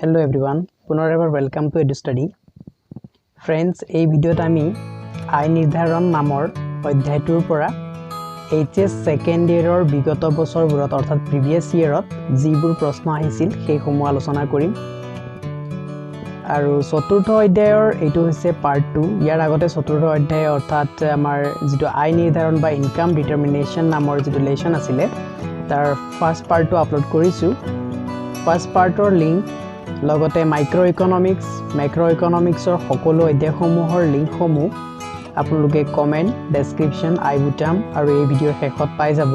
Hello everyone, পুনৰ এবাৰ welcome to EduStudy. Friends, এই ভিডিঅ'ত আমি আয় নিৰ্ধাৰণ নামৰ অধ্যায়টোৰ পৰা HS সেকেন্ড ইয়াৰৰ বিগত বছৰবোৰত অৰ্থাৎ প্ৰিভিয়াস ইয়াৰত যিবোৰ প্ৰশ্ন আহিছিল সেইসমূহ আলোচনা কৰিম। আৰু চতুৰ্থ অধ্যায়ৰ এইটো হৈছে পাৰ্ট 2। ইয়াৰ আগতে চতুৰ্থ অধ্যায় অৰ্থাৎ আমাৰ যেটো আয় নিৰ্ধাৰণ বা ইনকাম ডিটাৰমিনেশ্যন নামৰ যেটো লেসন আছিল তাৰ ফাৰ্স্ট পাৰ্টটো আপলোড কৰিছো। ফাৰ্স্ট পাৰ্টৰ লিংক লগতে মাইক্ৰো ইকোনমিক্সৰ সকলো অধ্যায়সমূহৰ লিংকসমূহ আপোনালোকে কমেন্ট ডেসক্ৰিপচন আই বুটাম আৰু এই ভিডিঅ'ৰ শেষত পাই যাব।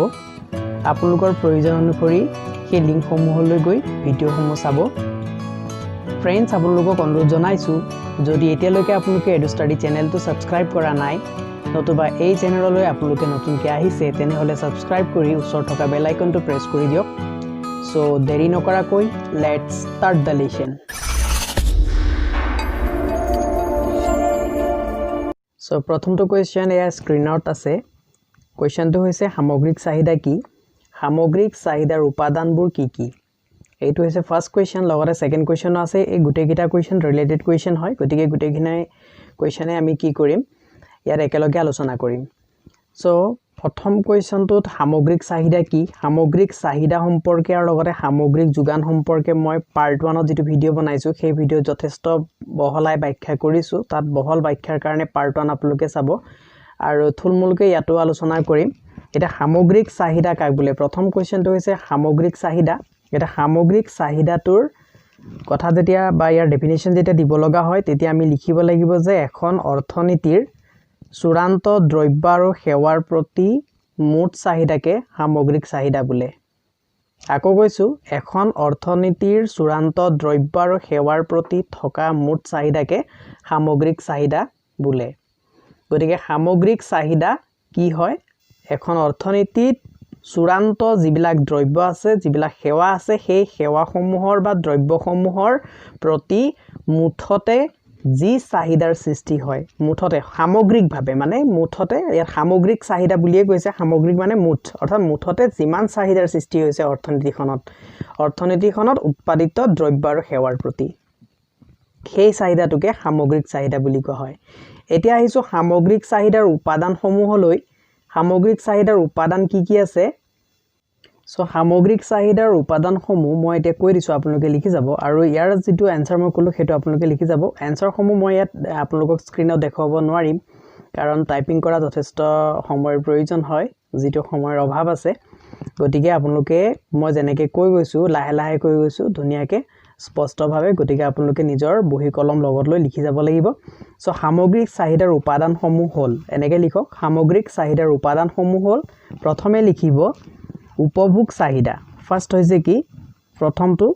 আপোনালোকৰ প্ৰয়োজন অনুসৰি সেই লিংকসমূহলৈ গৈ ভিডিঅ'সমূহ চাব। ফ্ৰেণ্ডছ, আপোনালোকক অনুৰোধ জনাইছো যদি এতিয়ালৈকে আপোনালোকে EduStudy চেনেলটো সাবস্ক্ৰাইব কৰা নাই নতুবা এই চেনেললৈ আপোনালোকে নতুনকৈ আহিছে তেনেহলে সাবস্ক্ৰাইব কৰি ওচৰত থকা বেল আইকনটো প্ৰেছ কৰি দিয়ক। So দেৰি নকৰাকৈ let's start the lesson. So প্ৰথমটো কোৱেশ্চন এয়া স্ক্ৰিনত আছে। কোৱেশ্চনটো হৈছে সামগ্ৰিক চাহিদা কি? সামগ্ৰিক চাহিদাৰ উপাদানবোৰ কি কি? এইটো হৈছে ফাৰ্স্ট কোৱেশ্চন। লগতে সেকেন্ড কোৱেশ্চনো আছে। এই গুটেকিটা কোৱেশ্চন ৰিলেটেড কোৱেশ্চন হয়, গতিকে গুটেকিনাই কোৱেশ্চনে আমি কি কৰিম ইয়াৰ একেলগে আলোচনা কৰিম। সো প্ৰথম কোৱেশ্চনটোত সামগ্ৰিক চাহিদা কি? সামগ্ৰিক চাহিদা সম্পৰ্কে আৰু লগতে সামগ্ৰিক যোগান সম্পৰ্কে মই পাৰ্ট 1ত যেটো ভিডিঅ' বনাইছো সেই ভিডিঅ' যথেষ্ট বহলাই ব্যাখ্যা কৰিছো। তাত বহল ব্যাখ্যাৰ কাৰণে পাৰ্ট 1 আপোনালোকে চাব আৰু থুলমূলকৈ ইয়াতো আলোচনা কৰিম। এটা সামগ্ৰিক চাহিদা কাক বোলে? প্ৰথম কোৱেশ্চনটো হৈছে সামগ্ৰিক চাহিদা। এটা সামগ্ৰিক চাহিদাটোৰ কথা যেতিয়া বা ইয়াৰ ডেফিনিশ্যন যেতিয়া দিব লগা হয় তেতিয়া আমি লিখিব লাগিব যে এখন অৰ্থনীতিৰ চূড়ান্ত দ্ৰব্য আৰু সেৱাৰ প্ৰতি মুঠ চাহিদাকে সামগ্ৰিক চাহিদা বোলে। আকৌ কৈছো, এখন অৰ্থনীতিৰ চূড়ান্ত দ্ৰব্য আৰু সেৱাৰ প্ৰতি থকা মুঠ চাহিদাকে সামগ্ৰিক চাহিদা বোলে। গতিকে সামগ্ৰিক চাহিদা কি হয়? এখন অৰ্থনীতিত চূড়ান্ত যিবিলাক দ্ৰব্য আছে, যিবিলাক সেৱা আছে, সেই সেৱাসমূহৰ বা দ্ৰব্যসমূহৰ প্ৰতি মুঠতে যি চাহিদাৰ সৃষ্টি হয়, মুঠতে সামগ্ৰিকভাৱে মানে মুঠতে ইয়াৰ সামগ্ৰিক চাহিদা বুলিয়ে কৈছে। সামগ্ৰিক মানে মুঠ, অৰ্থাৎ মুঠতে যিমান চাহিদাৰ সৃষ্টি হৈছে অৰ্থনীতিখনত উৎপাদিত দ্ৰব্য আৰু সেৱাৰ প্ৰতি, সেই চাহিদাটোকে সামগ্ৰিক চাহিদা বুলি কোৱা হয়। এতিয়া আহিছো সামগ্ৰিক চাহিদাৰ উপাদানসমূহলৈ। সামগ্ৰিক চাহিদাৰ উপাদান কি কি আছে? সো সামগ্ৰিক চাহিদাৰ উপাদানসমূহ মই এতিয়া কৈ দিছো, আপোনালোকে লিখি যাব আৰু ইয়াৰ যেটো এনসাৰ মই কলো সেইটো আপোনালোকে লিখি যাব। এনসাৰসমূহ মই ইয়াত আপোনালোকক স্ক্ৰিনত দেখাব নোৱাৰিম কাৰণ টাইপিং কৰা যথেষ্ট সময়ৰ প্ৰয়োজন হয়, যেটো সময়ৰ অভাৱ আছে। গতিকে আপোনালোকে মই যেনেকৈ কৈ গৈছো লাহে লাহে কৈ গৈছো ধুনীয়াকৈ স্পষ্টভাৱে, গতিকে আপোনালোকে নিজৰ বহি কলম লগত লৈ লিখি যাব লাগিব। সো সামগ্ৰিক চাহিদাৰ উপাদানসমূহ হ'ল, এনেকৈ লিখক, সামগ্ৰিক চাহিদাৰ উপাদানসমূহ হ'ল, প্ৰথমে লিখিব উপভোগ চাহিদা। ফাৰ্স্ট হৈছে কি? প্ৰথমটো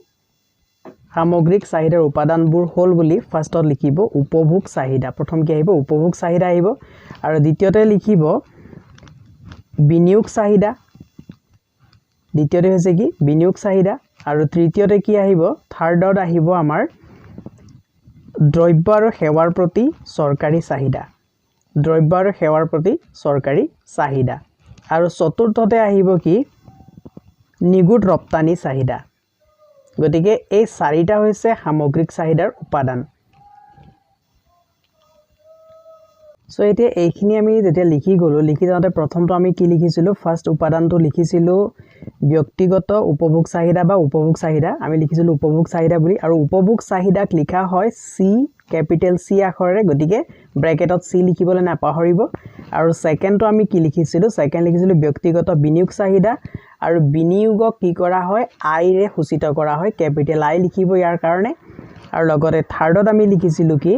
সামগ্ৰিক চাহিদাৰ উপাদানবোৰ হ'ল বুলি ফাৰ্স্টত লিখিব উপভোগ চাহিদা। প্ৰথম কি আহিব? উপভোগ চাহিদা আহিব। আৰু দ্বিতীয়তে লিখিব বিনিয়োগ চাহিদা। দ্বিতীয়তে হৈছে কি? বিনিয়োগ চাহিদা। আৰু তৃতীয়তে কি আহিব? থাৰ্ডত আহিব আমাৰ দ্ৰব্য আৰু সেৱাৰ প্ৰতি চৰকাৰী চাহিদা। দ্ৰব্য আৰু সেৱাৰ প্ৰতি চৰকাৰী চাহিদা। আৰু চতুৰ্থতে আহিব কি? নিগুট ৰপ্তানি চাহিদা। গতিকে এই চাৰিটা হৈছে সামগ্ৰিক চাহিদাৰ উপাদান। সো এতিয়া এইখিনি আমি যেতিয়া লিখি গলো, লিখি যাওঁতে প্ৰথমটো আমি কি লিখিছিলো? ফাৰ্স্ট উপাদানটো লিখিছিলো ব্যক্তিগত উপভোগ চাহিদা বা উপভোগ চাহিদা। আমি লিখিছিলো উপভোগ চাহিদা বুলি, আৰু উপভোগ চাহিদাক লিখা হয় সি, কেপিটেল সি আখৰেৰে, গতিকে ব্ৰেকেটত সি লিখিবলৈ নাপাহৰিব। আৰু সেকেন্ডটো আমি কি লিখিছিলো? সেকেন্ড লিখিছিলো ব্যক্তিগত বিনিয়োগ চাহিদা, আৰু বিনিয়োগক কি কৰা হয়? আইৰে সূচিত কৰা হয়, কেপিটেল আই লিখিব ইয়াৰ কাৰণে। আৰু লগতে থাৰ্ডত আমি লিখিছিলো কি?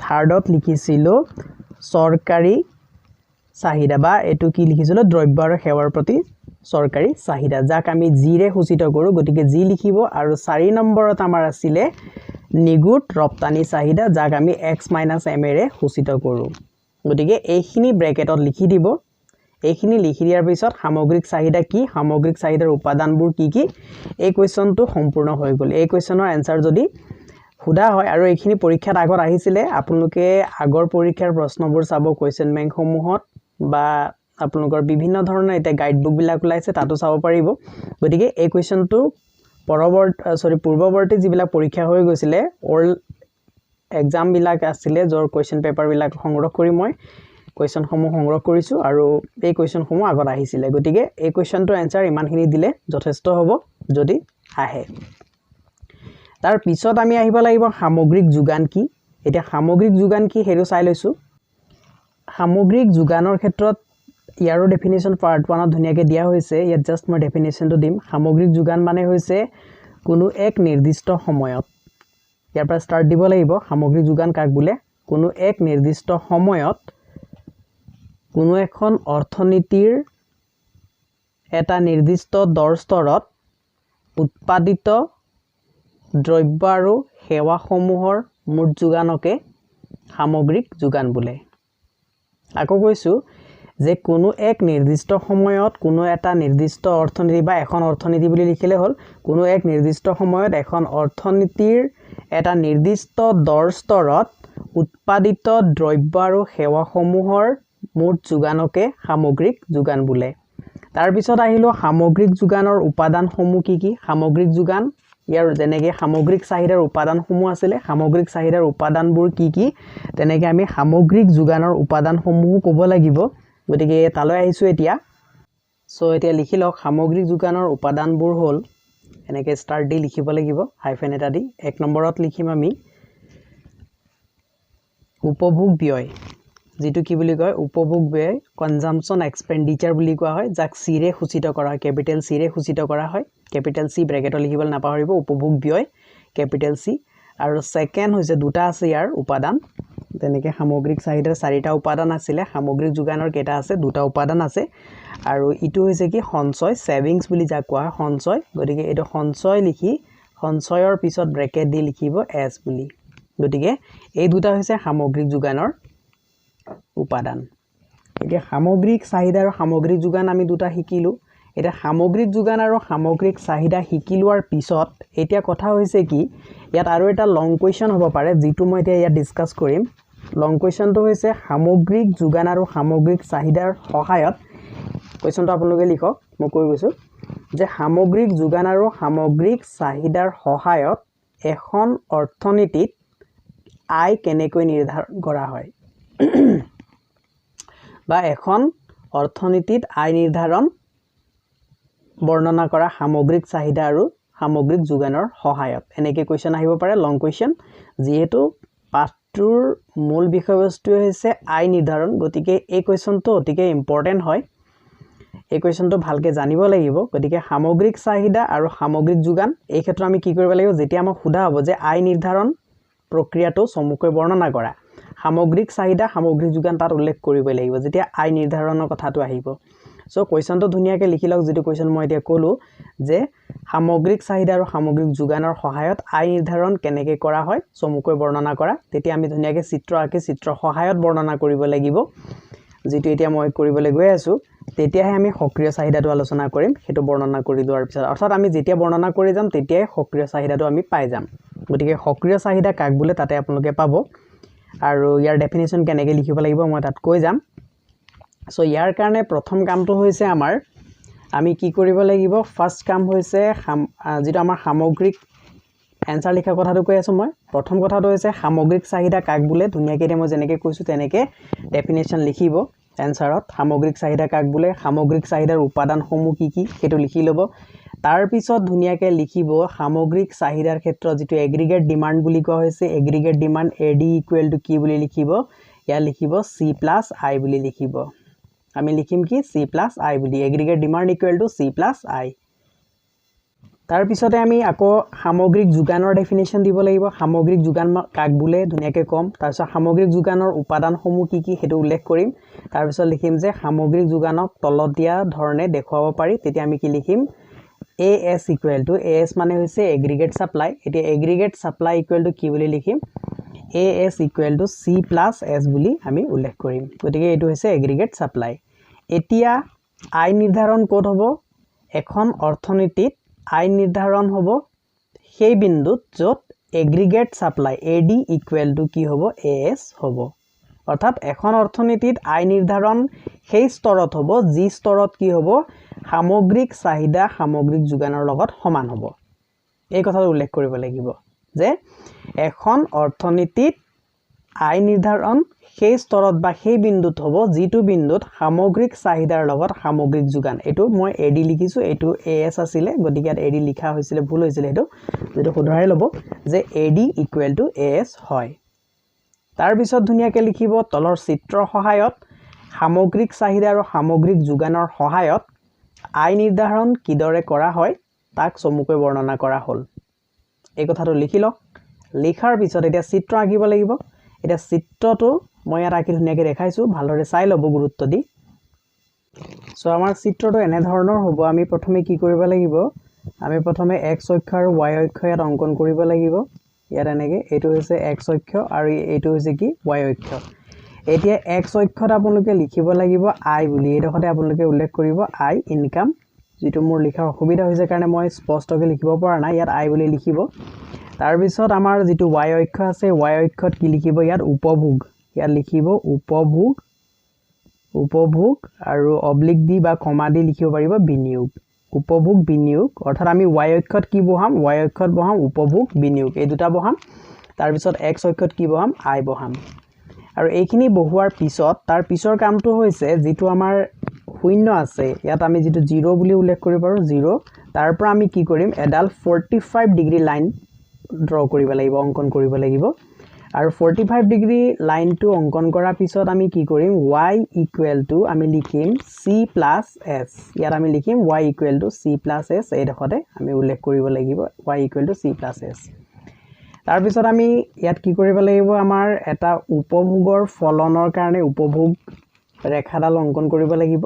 থাৰ্ডত লিখিছিলো চৰকাৰী চাহিদা, বা এটো কি লিখিছিলো? দ্ৰব্য আৰু সেৱাৰ প্ৰতি চৰকাৰী চাহিদা, যাক আমি জিৰে সূচিত কৰো, গতিকে জি লিখিব। আৰু 4 নম্বৰত আমাৰ আছিলে নিগুট ৰপ্তানি চাহিদা, যাক আমি x - m ৰে সূচিত কৰো। গতিকে এইখিনি ব্ৰেকেটত লিখি দিব। এইখিনি লিখি দিয়াৰ পিছত সামগ্ৰিক চাহিদা কি? সামগ্ৰিক চাহিদাৰ উপাদানবোৰ কি কি? এই কোৱেশ্চনটো সম্পূৰ্ণ হৈ গ'ল। এই কোৱেশ্চনৰ এনসাৰ যদি খুদা হয়, আৰু এইখিনি পৰীক্ষাত আগত আহিছিলে, আপোনালোকে আগৰ পৰীক্ষাৰ প্ৰশ্নবোৰ চাব কোৱেশ্চন বেংকসমূহত, বা আপোনালোকৰ বিভিন্ন ধৰণৰ এতিয়া গাইড বুক বিলাক ওলাইছে তাতো চাব পাৰিব। গতিকে এই কোৱেশ্চনটো পূৰ্বৱৰ্তী যিবিলাক পৰীক্ষা হৈ গৈছিলে অল এক্সাম বিলাক আছিলে জৰ কোৱেশ্চন পেপাৰ বিলাক সংগ্ৰহ কৰি মই কোৱেশ্চন সমূহ সংগ্ৰহ কৰিছো আৰু এই কোৱেশ্চন সমূহ আগত আহিছিলে গতিকে এই কোৱেশ্চনটোৰ আনসাৰ ইমানখিনি দিলে যথেষ্ট হ'ব যদি আহে তাৰ পিছত আমি আহিব লাগিব সামগ্ৰিক যোগান কি এটা সামগ্ৰিক যোগান কি হেৰু চাই লৈছো সামগ্ৰিক যোগানৰ ক্ষেত্ৰত ইয়াৰো ডেফিনিশ্যন পাৰ্ট 1 ত ধুনিয়াকে দিয়া হৈছে ইয়াত জাস্ট মই ডেফিনিশ্যনটো দিম সামগ্ৰিক যোগান মানে হৈছে কোনো এক নিৰ্দিষ্ট সময়ত ইয়াৰ পৰা স্টাৰ্ট দিব লাগিব সামগ্ৰিক যোগান কাক বোলে কোনো এক নিৰ্দিষ্ট সময়ত কোনো এখন অৰ্থনীতিৰ এটা নিৰ্দিষ্ট দৰ স্তৰত উৎপাদিত দ্ৰব্য আৰু সেৱাসমূহৰ মুঠ যোগানকে সামগ্ৰিক যোগান বোলে আকৌ কৈছো যে কোনো এক নিৰ্দিষ্ট সময়ত কোনো এটা নিৰ্দিষ্ট অৰ্থনীতি বা এখন অৰ্থনীতি বুলি লিখিলে হ'ল কোনো এক নিৰ্দিষ্ট সময়ত এখন অৰ্থনীতিৰ এটা নিৰ্দিষ্ট দৰ স্তৰত উৎপাদিত দ্ৰব্য আৰু সেৱাসমূহৰ মুঠ যোগানকে সামগ্ৰিক যোগান বোলে তাৰ পিছত আহিলো সামগ্ৰিক যোগানৰ উপাদানসমূহ কি সামগ্ৰিক যোগান ইয়াৰ যেনেকে সামগ্ৰিক চাহিদাৰ উপাদানসমূহ আছিল সামগ্ৰিক চাহিদাৰ উপাদানবোৰ কি তেনেকে আমি সামগ্ৰিক যোগানৰ উপাদানসমূহ ক'ব লাগিব গতিকে তালৈ আহিছো এতিয়া সো এতিয়া লিখি লওক সামগ্ৰিক যোগানৰ উপাদানবোৰ হ'ল এনেকে স্টাৰ্ট দি লিখিব লাগিব হাইফেন এটা দি এক নম্বৰত লিখিম আমি উপভোগ ব্যয় যেটো কি বুলি কয় উপভোগ ব্যয় কনজাম্পশন এক্সপেন্ডিচাৰ বুলি কোৱা হয় যাক সি ৰে সূচিত কৰা হয় ক্যাপিটেল সি ৰে সূচিত কৰা হয় ক্যাপিটেল সি ব্ৰেকেটত লিখিবলৈ নাপাহৰিব উপভোগ ব্যয় ক্যাপিটেল সি আৰু সেকেন্ড হৈছে দুটা আছে ইয়াৰ উপাদান তেনেকে সামগ্ৰিক চাহিদাৰ চাৰিটা উপাদান আছিল সামগ্ৰিক যোগানৰ কেটা আছে দুটা উপাদান আছে আৰু ইটো হৈছে কি সঞ্চয় সেভিংস বুলি যাক কোৱা হয় সঞ্চয় গতিকে এটো সঞ্চয় লিখি সঞ্চয়ৰ পিছত ব্ৰেকেট দি লিখিব এস বুলি গতিকে এই দুটা হৈছে সামগ্ৰিক যোগানৰ উপাদান এতিয়া সামগ্ৰিক চাহিদা আৰু সামগ্ৰিক যোগান আমি দুটা শিকিলো এটা সামগ্ৰিক যোগান আৰু সামগ্ৰিক চাহিদা শিকিলোৱাৰ পিছত এতিয়া কথা হৈছে কি ইয়াত আৰু এটা লং কোৱেশ্চন হ'ব পাৰে যেটো মই এতিয়া ইয়াত ডিসকাস কৰিম লং কোৱেশ্চনটো হৈছে সামগ্ৰিক যোগান আৰু সামগ্ৰিক চাহিদাৰ সহায়ত কোৱেশ্চনটো আপোনালোকে লিখক মই কৈ গৈছো যে সামগ্ৰিক যোগান আৰু সামগ্ৰিক চাহিদাৰ সহায়ত এখন অৰ্থনীতিত আয় কেনেকৈ নিৰ্ধাৰণ কৰা হয় বা এখন অৰ্থনীতিত আয় নিৰ্ধাৰণ বৰ্ণনা কৰা সামগ্ৰিক চাহিদা আৰু সামগ্ৰিক যোগানৰ সহায়ত এনেকে কোৱেশ্চন আহিব পাৰে লং কোৱেশ্চন যেহেতু পাঠটোৰ মূল বিষয়বস্তু হৈছে আয় নিৰ্ধাৰণ গতিকে এই কোৱেশ্চনটো অতিকে ইম্পৰ্টেন্ট হয় এই কোৱেশ্চনটো ভালকে জানিব লাগিব গতিকে সামগ্ৰিক চাহিদা আৰু সামগ্ৰিক যোগান এই ক্ষেত্ৰত আমি কি কৰিব লাগিব যেতিয়া আমাক সোধা হ'ব যে আয় নিৰ্ধাৰণ প্ৰক্ৰিয়াটো সমুকৈ বৰ্ণনা কৰা সামগ্ৰিক চাহিদা সামগ্ৰিক যোগান তাত উল্লেখ কৰিব লাগিব যেতিয়া আয় নিৰ্ধাৰণৰ কথাটো আহিব সো কোৱেশ্চনটো ধুনিয়াকে লিখি লওক যেটো কোৱেশ্চন মই এতিয়া ক'লো যে সামগ্ৰিক চাহিদা আৰু সামগ্ৰিক যোগানৰ সহায়ত আয় নিৰ্ধাৰণ কেনেকৈ কৰা হয় সমুকৈ বৰ্ণনা কৰা তেতিয়া আমি ধুনিয়াকে চিত্ৰ আঁকি চিত্ৰ সহায়ত বৰ্ণনা কৰিব লাগিব যেটো এতিয়া মই কৰিবলৈ গৈ আছো তেতিয়াহে আমি সক্ৰিয় চাহিদাটো আলোচনা কৰিম হেতু বৰ্ণনা কৰি দিয়াৰ পিছত অৰ্থাৎ আমি যেতিয়া বৰ্ণনা কৰি যাম তেতিয়াই সক্ৰিয় চাহিদাটো আমি পাই যাম গতিকে সক্ৰিয় চাহিদা কাক বোলে তাতে আপোনালোকে পাব আৰু ইয়াৰ ডেফিনিশ্যন কেনেকৈ লিখিব লাগিব মই তাত কৈ যাম সো ইয়াৰ কাৰণে প্ৰথম কামটো হৈছে আমাৰ আমি কি কৰিব লাগিব ফাৰ্স্ট কাম হৈছে যেটো আমাৰ সামগ্ৰিক এনসাৰ লিখা কথাটো কৈ আছো মই প্ৰথম কথাটো হৈছে সামগ্ৰিক চাহিদা কাক বোলে ধুনিয়াকৈ মই যেনেকৈ কৈছো তেনেকৈ ডেফিনিশ্যন লিখিব এনসাৰত সামগ্ৰিক চাহিদা কাক বোলে সামগ্ৰিক চাহিদাৰ উপাদানসমূহ কি হেতু লিখি লব তাৰ পিছত ধুনিয়াকৈ লিখিব সামগ্ৰিক চাহিদাৰ ক্ষেত্ৰত যেটো এগ্ৰিগেট ডিমান্ড বুলি কোৱা হৈছে aggregate demand AD equal to কি বুলি লিখিব ইয়াৰ লিখিব সি প্লাস আই বুলি লিখিব আমি লিখিম কি সি প্লাস আই বুলি aggregate demand equal to C plus I তাৰ পিছতে আমি আকৌ সামগ্ৰিক যোগানৰ ডেফিনিশ্যন দিব লাগিব সামগ্ৰিক যোগান কাক বোলে ধুনিয়াকৈ কম তাৰ পিছত সামগ্ৰিক যোগানৰ উপাদানসমূহ কি হেতু উল্লেখ কৰিম তাৰ পিছত লিখিম যে সামগ্ৰিক যোগানক তলত দিয়া ধৰণে দেখুৱাব পাৰি তেতিয়া আমি কি লিখিম AS equal to AS মানে হৈছে aggregate supply এতিয়া aggregate supply equal to কি বুলি লিখিম AS equal to C plus S বুলি আমি উল্লেখ কৰিম গতিকে এটো হৈছে aggregate supply এতিয়া আয় নিৰ্ধাৰণ ক'ত হ'ব এখন অৰ্থনীতিত আয় নিৰ্ধাৰণ হ'ব সেই বিন্দুত য'ত aggregate supply AD equal to কি হ'ব AS হ'ব অৰ্থাৎ এখন অৰ্থনীতিত আয় নিৰ্ধাৰণ সেই স্তৰত হ'ব যি স্তৰত কি হ'ব সামগ্ৰিক চাহিদা সামগ্ৰিক যোগানৰ লগত সমান হ'ব এই কথাটো উল্লেখ কৰিব লাগিব যে এখন অৰ্থনীতিত আয় নিৰ্ধাৰণ সেই স্তৰত বা সেই বিন্দুত হ'ব যিটো বিন্দুত সামগ্ৰিক চাহিদাৰ লগত সামগ্ৰিক যোগান এটো মই এডি লিখিছো এটো এএছ আছিলে গতিকে ইয়াত এডি লিখা হৈছিল ভুল হৈছিল এটো যেটো শুধৰাই লব যে এডি ইকুৱেল টু এএছ হয় তাৰ পিছত ধুনিয়াকে লিখিব তলৰ চিত্ৰৰ সহায়ত সামগ্ৰিক চাহিদা আৰু সামগ্ৰিক যোগানৰ সহায়ত আয় নিৰ্ধাৰণ কিদৰে কৰা হয় তাক চমুকৈ বৰ্ণনা কৰা হ'ল এই কথাটো লিখি লওক লিখাৰ পিছত এটা চিত্ৰ আঁকিব লাগিব এটা চিত্ৰটো মই ইয়াত আঁকি ধুনিয়াকে দেখাইছো ভালদৰে চাই লব গুৰুত্ব দি সো আমাৰ চিত্ৰটো এনে ধৰণৰ হ'ব আমি প্ৰথমে কি কৰিব লাগিব আমি প্ৰথমে x অক্ষ আৰু y অক্ষ ইয়াত অঙ্কন কৰিব লাগিব ইয়াত এনেকে এটো হৈছে x অক্ষ আৰু এটো হৈছে কি y অক্ষ এতিয়া x অক্ষত আপোনালোকে লিখিব লাগিব i বুলি এডখতে আপোনালোকে উল্লেখ কৰিব i ইনকাম যেটো মোৰ লিখাৰ অসুবিধা হৈছে কাৰণে মই স্পষ্টকৈ লিখিব পৰা নাই ইয়াত i বুলি লিখিব তাৰ পিছত আমাৰ যেটো y অক্ষ আছে y অক্ষত কি লিখিব ইয়াত উপভোগ ইয়াত লিখিব উপভোগ আৰু অবলিক দি বা কমা দি লিখিব পাৰিব বিনিয়োগ উপভোগ বিনিয়োগ অৰ্থাৎ আমি y অক্ষত কি বহাম y অক্ষত বহাম উপভোগ বিনিয়োগ এই দুটা বহাম তাৰ পিছত x অক্ষত কি বহাম i বহাম আৰু এইখিনি বহুৱাৰ পিছত তাৰ পিছৰ কামটো হৈছে যেটো আমাৰ শূন্য আছে ইয়াত আমি যেটো 0 বুলি উল্লেখ কৰিব পাৰো 0 তাৰ পৰা আমি কি কৰিম এডাল 45 ডিগ্ৰী লাইন ড্ৰ কৰিব লাগিব অঙ্কন কৰিব লাগিব আৰু 45 ডিগ্ৰী লাইনটো অঙ্কন কৰাৰ পিছত আমি কি কৰিম y ইকুৱেল টু আমি লিখিম c + s ইয়াত আমি লিখিম y equal to c + s এই দেখতে আমি উল্লেখ কৰিব লাগিব y equal to c + s তাৰ পিছত আমি ইয়াত কি কৰিব লাগিব আমাৰ এটা উপভোগৰ ফলনৰ কাৰণে উপভোগ ৰেখাডাল অঙ্কন কৰিব লাগিব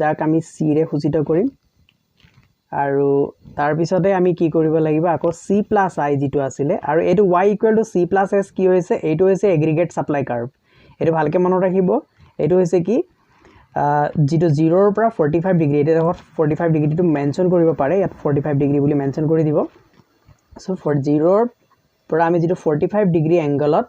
যাক আমি c ৰে সূচিত কৰিম আৰু তাৰ পিছতে আমি কি কৰিব লাগিব আকৌ c + i যেটো আছিল আৰু এটো y equal to c + s কি হৈছে এটো হৈছে এগ্ৰিগেট সাপ্লাই কাৰ্ভ এটো ভালকে মনত ৰাখিব এটো হৈছে কি যেটো 0 ৰ পৰা 45 ডিগ্ৰী এটো 45 ডিগ্ৰীটো মেনশন কৰিব পাৰে ইয়াত 45 ডিগ্ৰী বুলি মেনশন কৰি দিব সো ফৰ 0 ৰ পৰা আমি যেটো 45 ডিগ্ৰী এংগলত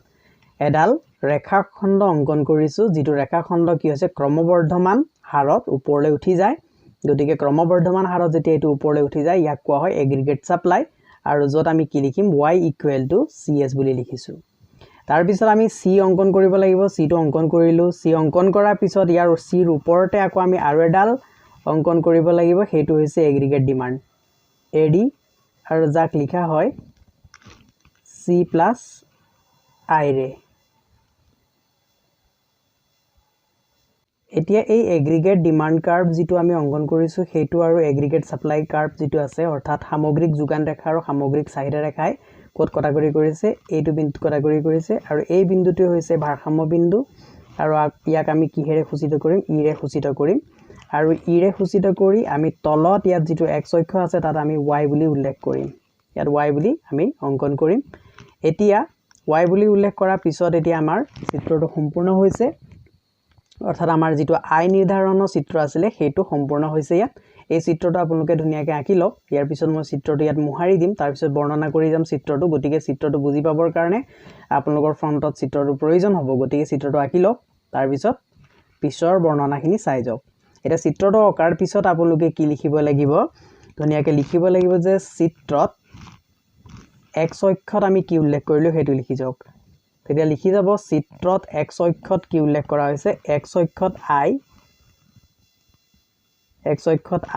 এডাল ৰেখাখণ্ড অঙ্কন কৰিছো যেটো ৰেখাখণ্ড কি হৈছে ক্ৰমবৰ্ধমান হাৰত ওপৰলৈ উঠি যায় গতিকে ক্ৰমবৰ্ধমান হাৰত যেতিয়া এটো ওপৰলৈ উঠি যায় ইয়াক কোৱা হয় এগ্ৰিগেট সাপ্লাই আৰু যত আমি কি লিখিম y ইকুৱেল টু cs বুলি লিখিছো তাৰ পিছত আমি c অঙ্কন কৰিব লাগিব c টো অঙ্কন কৰিলো c অঙ্কন কৰাৰ পিছত ইয়াৰ c ৰ ওপৰতে আকৌ আমি আৰু এডাল অঙ্কন কৰিব লাগিব হেতু হৈছে এগ্ৰিগেট ডিমান্ড ad আৰু যাক লিখা হয় c + i ৰে এতিয়া এই এগ্ৰিগেট ডিমান্ড কাৰ্ভ যেটো আমি অঙ্কন কৰিছো হেতু আৰু এগ্ৰিগেট সাপ্লাই কাৰ্ভ যেটো আছে অৰ্থাৎ সামগ্ৰিক যোগান ৰেখা আৰু সামগ্ৰিক চাহিদা ৰেখাই কোট কটাগৰি কৰিছে এইটো বিন্দু কটাগৰি কৰিছে আৰু এই বিন্দুটো হৈছে ভাৰসাম্য বিন্দু আৰু ইয়াক আমি কিহেৰে সূচিত কৰিম ই ৰে সূচিত কৰিম আৰু ই ৰে সূচিত কৰি আমি তলত ইয়াত যেটো x অক্ষ আছে তাত আমি y বুলি উল্লেখ কৰিম ইয়াত y বুলি আমি অঙ্কন কৰিম এতিয়া y বুলি উল্লেখ কৰাৰ পিছত এতিয়া আমাৰ চিত্ৰটো সম্পূৰ্ণ হৈছে অৰ্থাৎ আমাৰ যেটো আয় নিৰ্ধাৰণৰ চিত্ৰ আছিল হেতু সম্পূৰ্ণ হৈছে ইয়াত এই চিত্ৰটো আপোনালোকে ধুনিয়াকে আঁকি লওক ইয়াৰ পিছত মই চিত্ৰটো ইয়াত মুহাৰি দিম তাৰ পিছত বৰ্ণনা কৰি যাম চিত্ৰটো গতিকে চিত্ৰটো বুজি পাবৰ কাৰণে আপোনালোকৰ ফ্ৰন্টত চিত্ৰটো প্ৰয়োজন হ'ব গতিকে চিত্ৰটো আঁকি লওক তাৰ পিছত পিছৰ বৰ্ণনাখিনি চাই যাওক এটা চিত্ৰটো অকাৰ পিছত আপোনালোকে কি লিখিব লাগিব ধুনিয়াকে লিখিব লাগিব যে চিত্ৰত x অক্ষত আমি কি উল্লেখ কৰিলো হেতু লিখি যাওক তেতিয়া লিখি যাব চিত্ৰত x অক্ষত কি উল্লেখ কৰা হৈছে x অক্ষত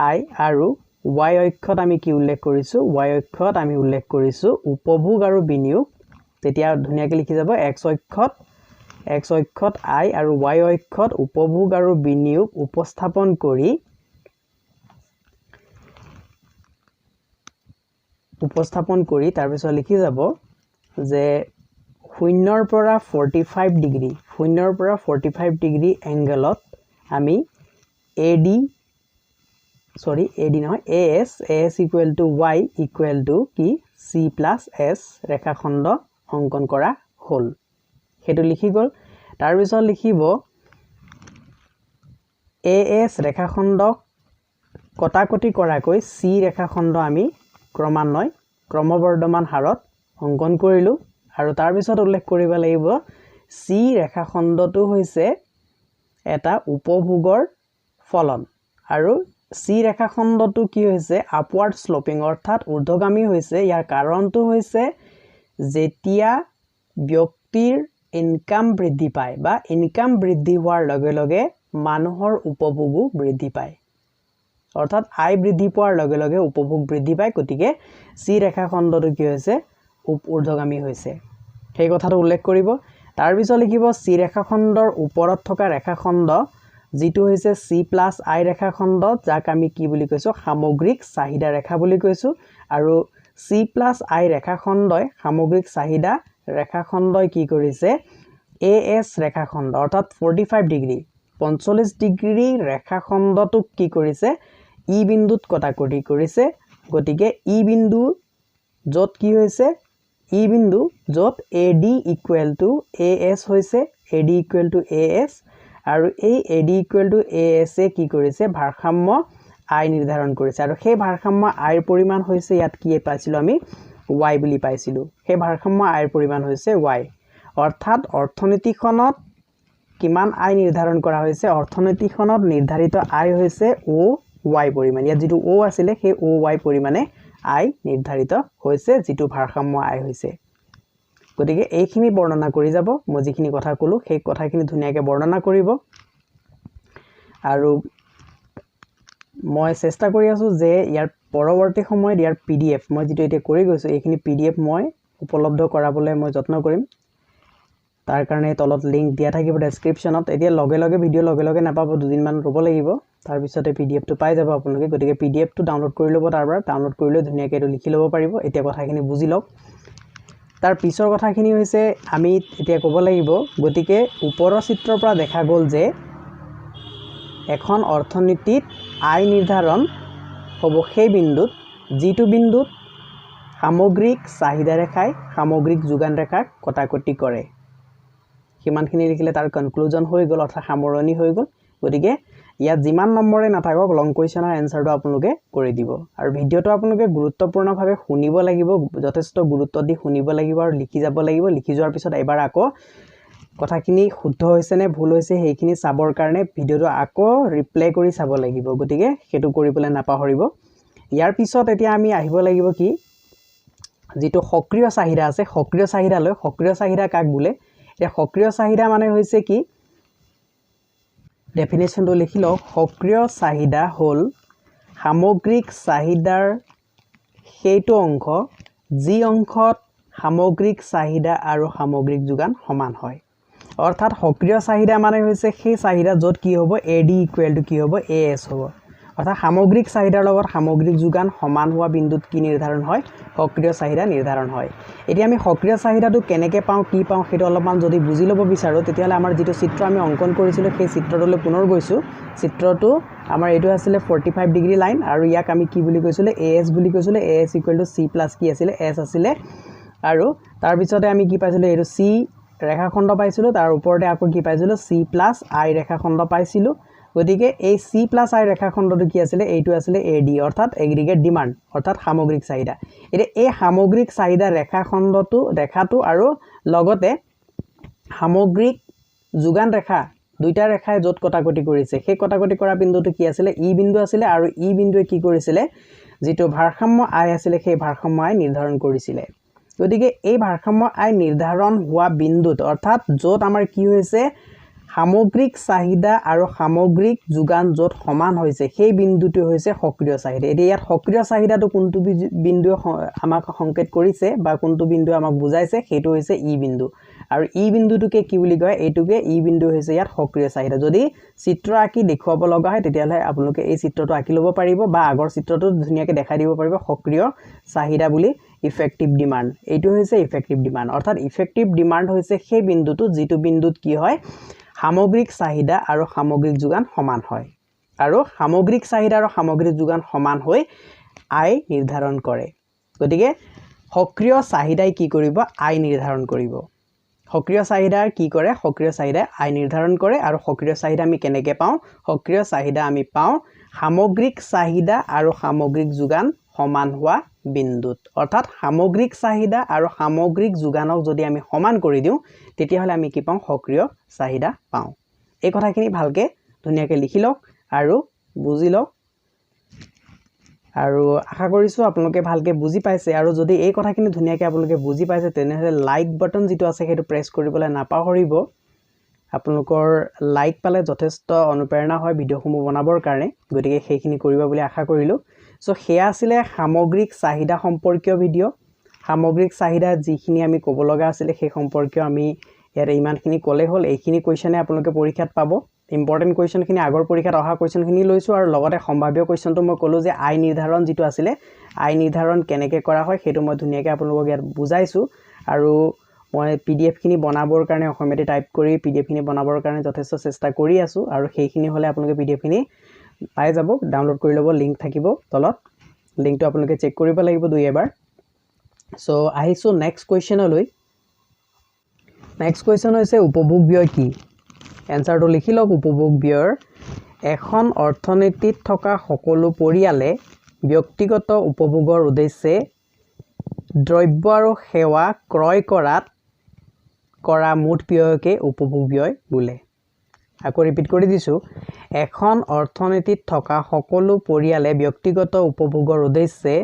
i আৰু y অক্ষত আমি কি উল্লেখ কৰিছো y অক্ষত আমি উল্লেখ কৰিছো উপভোগ আৰু বিনিয়োগ তেতিয়া ধুনিয়াকে লিখি যাব x অক্ষত i আৰু y অক্ষত উপভোগ আৰু বিনিয়োগ উপস্থাপন কৰি তাৰ পিছত লিখি যাব যে 0 ৰ পৰা 45 ডিগ্ৰী এংগলত আমি ad নহয় as equal to y equal to কি c + s ৰেখাখণ্ড অঙ্কন কৰা হল হেতু লিখি গল তাৰ পিছত লিখিব as ৰেখাখণ্ডক কটাকটি কৰাকৈ c ৰেখাখণ্ড আমি ক্ৰমান্বয় ক্ৰমবৰ্ধমান হাৰত অঙ্কন কৰিলো আৰু তাৰ পিছত উল্লেখ কৰিব লাগিব c ৰেখাখণ্ডটো হৈছে এটা উপভোগৰ ফলন আৰু সি ৰেখাখণ্ডটো কি হৈছে আপৱাৰ্ড স্লোপিং অৰ্থাৎ ঊৰ্ধ্বগামী হৈছে ইয়াৰ কাৰণটো হৈছে যেতিয়া ব্যক্তিৰ ইনকাম বৃদ্ধি পায় বা ইনকাম বৃদ্ধি হোৱাৰ লগে লগে মানুহৰ উপভোগো বৃদ্ধি পায় অৰ্থাৎ আয় বৃদ্ধি পোৱাৰ লগে লগে উপভোগ বৃদ্ধি পায় গতিকে সি ৰেখাখণ্ডটো কি হৈছে ঊৰ্ধ্বগামী হৈছে সেই কথাটো উল্লেখ কৰিব তাৰ পিছত লিখিব সি ৰেখাখণ্ডৰ ওপৰত থকা ৰেখাখণ্ড যেটো হৈছে C+I ৰেখাখণ্ড যাক আমি কি বুলি কৈছো সামগ্ৰিক চাহিদা ৰেখা বুলি কৈছো আৰু C+I ৰেখাখণ্ডই সামগ্ৰিক চাহিদা ৰেখাখণ্ডই কি কৰিছে AS ৰেখাখণ্ড অৰ্থাৎ 45 ডিগ্ৰী 45 ডিগ্ৰী ৰেখাখণ্ডটোক কি কৰিছে ই বিন্দুত কটাকটি কৰিছে গতিকে ই বিন্দু যত কি হৈছে ই বিন্দু যত AD = AS হৈছে AD = AS আৰু এই AD = AS এ কি কৰিছে ভাৰসাম্য আই নিৰ্ধাৰণ কৰিছে আৰু সেই ভাৰসাম্য আইৰ পৰিমাণ হৈছে ইয়াত কি পাইছিলো আমি y বুলি পাইছিলো সেই ভাৰসাম্য আইৰ পৰিমাণ হৈছে y অৰ্থাৎ অৰ্থনীতিখনত কিমান আই নিৰ্ধাৰণ কৰা হৈছে অৰ্থনীতিখনত নিৰ্ধাৰিত আই হৈছে OY পৰিমাণ ইয়াত যেটো O আছিল সেই OY পৰিমাণে আই নিৰ্ধাৰিত হৈছে যেটো ভাৰসাম্য আই হৈছে গতিকে এইখিনি বৰ্ণনা কৰি যাব মই যিখিনি কথা কলো সেই কথাখিনি ধুনিয়াকে বৰ্ণনা কৰিব আৰু মই চেষ্টা কৰি আছো যে ইয়াৰ পৰৱৰ্তী সময়ত ইয়াৰ PDF মই যেটো এতিয়া কৰি গৈছো এইখিনি PDF মই উপলব্ধ কৰাবলৈ মই যত্ন কৰিম তাৰ কাৰণে তলত লিংক দিয়া থাকিব ডেসক্ৰিপচনত এতিয়া লগে লগে ভিডিও লগে লগে নাপাব দুদিন মান ৰব লাগিব তাৰ পিছতে PDF টো পাই যাব আপোনালোকে গতিকে PDF টো ডাউনলোড কৰি লব তাৰবাৰ ডাউনলোড কৰিলে ধুনিয়াকে এটো লিখি লব পাৰিব এতিয়া কথাখিনি বুজি লওক তাৰ পিছৰ কথাখিনি হৈছে আমি এতিয়া ক'ব লাগিব গতিকে ওপৰৰ চিত্ৰৰ পৰা দেখা গ'ল যে এখন অৰ্থনীতিত আয় নিৰ্ধাৰণ হ'ব সেই বিন্দুত যেটো বিন্দুত সামগ্ৰিক চাহিদা ৰেখাই সামগ্ৰিক যোগান ৰেখাক কটাকটি কৰে কিমানখিনি লিখিলে তাৰ কনক্লুজন হৈ গ'ল অৰ্থাৎ সামৰণি হৈ গ'ল গতিকে ইয়াত যিমান নম্বৰে নাথাকক লং কোৱেশ্চনৰ এনসাৰটো আপোনালোকে কৰি দিব আৰু ভিডিওটো আপোনালোকে গুৰুত্বপূৰ্ণভাৱে শুনিব লাগিব যথেষ্ট গুৰুত্ব দি শুনিব লাগিব আৰু লিখি যাব লাগিব লিখি যোৱাৰ পিছত এবাৰ আকৌ কথাখিনি শুদ্ধ হৈছে নে ভুল হৈছে সেইখিনি চাবৰ কাৰণে ভিডিওটো আকৌ ৰিপ্লে কৰি চাব লাগিব গতিকে হেতু কৰিবলৈ নাপাহৰিব ইয়াৰ পিছত এতিয়া আমি আহিব লাগিব কি যেটো সক্ৰিয় চাহিদা আছে সক্ৰিয় চাহিদালৈ সক্ৰিয় চাহিদা কাক বোলে এই সক্ৰিয় চাহিদা মানে হৈছে কি ডেফিনেশনটো লিখি লওক সক্ৰিয় চাহিদা হল সামগ্ৰিক চাহিদাৰ সেইটো অংশ যি অংশত সামগ্ৰিক চাহিদা আৰু সামগ্ৰিক যোগান সমান হয় অৰ্থাৎ সক্ৰিয় চাহিদা মানে হৈছে সেই চাহিদা যত কি হ'ব AD = কি হ'ব AS হ'ব অৰ্থাৎ সামগ্ৰিক চাহিদাৰ লগত সামগ্ৰিক যোগান সমান হোৱা বিন্দুত কি নিৰ্ধাৰণ হয় সক্ৰিয় চাহিদা নিৰ্ধাৰণ হয় এতিয়া আমি সক্ৰিয় চাহিদাটো কেনেকৈ পাওঁ কি পাওঁ হেতু অলপমান যদি বুজি ল'ব বিচাৰো তেতিয়ালে আমাৰ যেটো চিত্ৰ আমি অঙ্কন কৰিছিলো সেই চিত্ৰটোলৈ পুনৰ গৈছো চিত্ৰটো আমাৰ এটো আছিল 45 ডিগ্ৰী লাইন আৰু ইয়াক আমি কি বুলি কৈছিল AS বুলি কৈছিল AS = C+ কি আছিল S আছিল আৰু তাৰ পিছতে আমি কি পাইছিলো এটো C ৰেখাখণ্ড পাইছিলো তাৰ ওপৰতে আকৌ কি পাইছিলো C+I ৰেখাখণ্ড পাইছিলো গতিকে এই C+I ৰেখাখণ্ডটো কি আছিল এইটো আছিল AD অৰ্থাৎ এগ্ৰিগেট ডিমান্ড অৰ্থাৎ সামগ্ৰিক চাহিদা এতে এই সামগ্ৰিক চাহিদা ৰেখাখণ্ডটো দেখাটো আৰু লগতে সামগ্ৰিক যোগান ৰেখা দুইটা ৰেখাই যত কটাকটি কৰিছে সেই কটাকটি কৰা বিন্দুটো কি আছিল ই বিন্দু আছিল আৰু ই বিন্দুৱে কি কৰিছিল যেটো ভাৰসাম্য আই আছিল সেই ভাৰসাম্য আই নিৰ্ধাৰণ কৰিছিল গতিকে এই ভাৰসাম্য আই নিৰ্ধাৰণ হোৱা বিন্দুত অৰ্থাৎ যত আমাৰ কি হৈছে সামগ্ৰিক চাহিদা আৰু সামগ্ৰিক যোগান যত সমান হৈছে সেই বিন্দুটো হৈছে সক্ৰিয় চাহিদা এতিয়া ইয়াত সক্ৰিয় চাহিদাটো কোনটো বিন্দু আমাক সংকেত কৰিছে বা কোনটো বিন্দু আমাক বুজাইছে হেতু হৈছে ই বিন্দু আৰু ই বিন্দুটোকে কি বুলি কয় এইটোকে ই বিন্দু হৈছে ইয়াত সক্ৰিয় চাহিদা যদি চিত্ৰ আঁকি দেখুৱাব লগা হয় তেতিয়ালে আপোনালোকে এই চিত্ৰটো আঁকি ল'ব পাৰিব বা আগৰ চিত্ৰটো ধুনিয়াকে দেখাই দিব পাৰিব সক্ৰিয় চাহিদা বুলি ইফেক্টিভ ডিমান্ড এইটো হৈছে ইফেক্টিভ ডিমান্ড অৰ্থাৎ ইফেক্টিভ ডিমান্ড হৈছে সেই বিন্দুটো যেটো বিন্দুত কি হয় সামগ্ৰিক চাহিদা আৰু সামগ্ৰিক যোগান সমান হয় আৰু সামগ্ৰিক চাহিদা আৰু সামগ্ৰিক যোগান সমান হৈ আয় নিৰ্ধাৰণ কৰে গতিকে সক্ৰিয় চাহিদাই কি কৰিব আয় নিৰ্ধাৰণ কৰিব সক্ৰিয় চাহিদাৰ কি কৰে সক্ৰিয় চাহিদাই আয় নিৰ্ধাৰণ কৰে আৰু সক্ৰিয় চাহিদা আমি কেনেকৈ পাওঁ সক্ৰিয় চাহিদা আমি পাওঁ সামগ্ৰিক চাহিদা আৰু সামগ্ৰিক যোগান সমান হোৱা বিন্দুত অৰ্থাৎ সামগ্ৰিক চাহিদা আৰু সামগ্ৰিক যোগানক যদি আমি সমান কৰি দিও তেতিয়া হলে আমি কি পাওঁ সক্ৰিয় চাহিদা পাওঁ এই কথাখিনি ভালকে ধুনিয়াকে লিখি লওক আৰু বুজি লওক আৰু আশা কৰিছো আপোনালোকে ভালকে বুজি পাইছে আৰু যদি এই কথাখিনি ধুনিয়াকে আপোনালোকে বুজি পাইছে তেনেহলে লাইক বাটন যেটো আছে হেতু প্ৰেছ কৰিবলৈ নাপাহৰিব আপোনালোকৰ লাইক পালে যথেষ্ট অনুপ্ৰেৰণা হয় ভিডিওসমূহ বনাবৰ কাৰণে গতিকে সেইখিনি কৰিবা বুলি আশা কৰিলো সো হেয়া আছিলে সামগ্ৰিক চাহিদা সম্পৰ্কীয় ভিডিও সামগ্ৰিক চাহিদা যিখিনি আমি ক'ব লগা আছিল সেই সম্পৰ্কীয় আমি ইয়াৰ ইমানখিনি ক'লে হল এইখিনি কোৱেশ্চনে আপোনালোকে পৰীক্ষাত পাব ইম্পৰ্টেন্ট কোৱেশ্চন খিনি আগৰ পৰীক্ষাত অহা কোৱেশ্চন খিনি লৈছো আৰু লগতে সম্ভাৱ্য কোৱেশ্চনটো মই ক'লো যে আই নিৰ্ধাৰণ যেটো আছিল আই নিৰ্ধাৰণ কেনেকৈ কৰা হয় হেতু মই ধুনিয়াকৈ আপোনালোকক ইয়াত বুজাইছো আৰু মই পিডিএফ খিনি বনাবৰ কাৰণে অসমীয়াতে টাইপ কৰি পিডিএফ খিনি বনাবৰ কাৰণে যথেষ্ট চেষ্টা কৰি আছো আৰু সেইখিনি হলে আপোনালোকে পিডিএফ খিনি পাই যাব ডাউনলোড কৰি ল'ব লিংক থাকিব তলত লিংকটো আপোনালোকে চেক কৰিব লাগিব দুই এবাৰ সো আহিছো নেক্সট কোৱেশ্চনলৈ নেক্সট কোৱেশ্চন হৈছে উপভোগ ব্যয় কি এনসাৰটো লিখি লওক উপভোগ ব্যয় এখন অৰ্থনীতিত থকা সকলো পৰিয়ালে ব্যক্তিগত উপভোগৰ উদ্দেশ্যে দ্ৰব্য আৰু সেৱা ক্ৰয় কৰা মুঠ ব্যয়কে উপভোগ ব্যয় বোলে আকৌ ৰিপিট কৰি দিছো এখন অৰ্থনীতিত থকা সকলো পৰিয়ালে ব্যক্তিগত উপভোগৰ উদ্দেশ্যে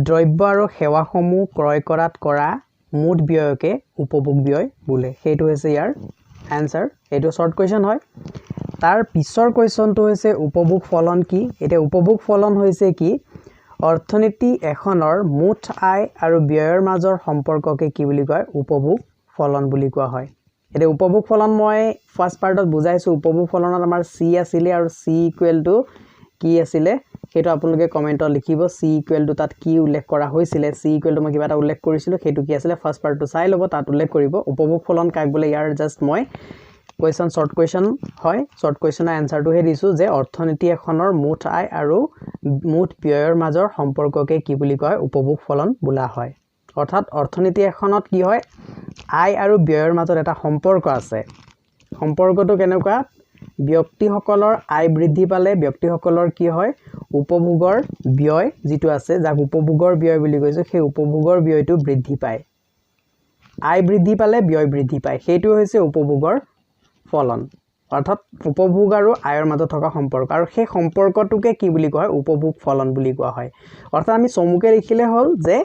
দ্ৰব্য আৰু সেৱাসমূহ ক্ৰয় কৰা মুঠ ব্যয়কে উপভোগ ব্যয় বোলে হেতু হৈছে ইয়াৰ आंसर एटो शॉर्ट क्वेश्चन হয় तार पिछर क्वेश्चनটো হৈছে উপভোগ ফলন কি এটা উপভোগ ফলন হৈছে কি অৰ্থনীতি এখনৰ মুঠ আয় আৰু ব্যয়ৰ মাজৰ সম্পৰ্ককে কি বুলি কয় উপভোগ ফলন বুলি কোৱা হয় এটা উপভোগ ফলন মই ফাৰ্স্ট পাৰ্টত বুজাইছো উপভোগ ফলনত আমাৰ সি আছিল আৰু সি ইকুৱেল টু কি আছিল হেতু আপোনালোকে কমেন্টত লিখিব সি ইকুৱেল টু তাত কি উল্লেখ কৰা হৈছিল সি ইকুৱেল টু মই কিবা এটা উল্লেখ কৰিছিলো হেতু কি আছিল ফাৰ্স্ট পাৰ্টটো চাই লব তাত উল্লেখ কৰিব উপভোগ ফলন কাক বোলে ইয়াৰ জাস্ট মই क्वेश्चन शॉर्ट क्वेश्चन হয় शॉर्ट क्वेश्चन आंसरটো হে দিছো যে অৰ্থনীতি এখনৰ মুঠ আয় আৰু মুঠ ব্যয়ৰ মাজৰ সম্পৰ্ককে কি বুলি কয় উপভোগ ফলন বোলা হয় অৰ্থাৎ অৰ্থনীতি এখনত কি হয় আয় আৰু ব্যয়ৰ মাজত এটা সম্পৰ্ক আছে সম্পৰ্কটো কেনেকুৱা ব্যক্তিসকলৰ আয় বৃদ্ধি পালে ব্যক্তিসকলৰ কি হয় উপভোগৰ ব্যয় যেটো আছে যাক উপভোগৰ ব্যয় বুলি কৈছো সেই উপভোগৰ ব্যয়টো বৃদ্ধি পায় আয় বৃদ্ধি পালে ব্যয় বৃদ্ধি পায় হেতু হৈছে উপভোগৰ ফলন অৰ্থাৎ উপভোগ আৰু আয়ৰ মাজত থকা সম্পৰ্ক আৰু সেই সম্পৰ্কটোকে কি বুলি কয় উপভোগ ফলন বুলি কোৱা হয় অৰ্থাৎ আমি সমুখে লিখিলে হল যে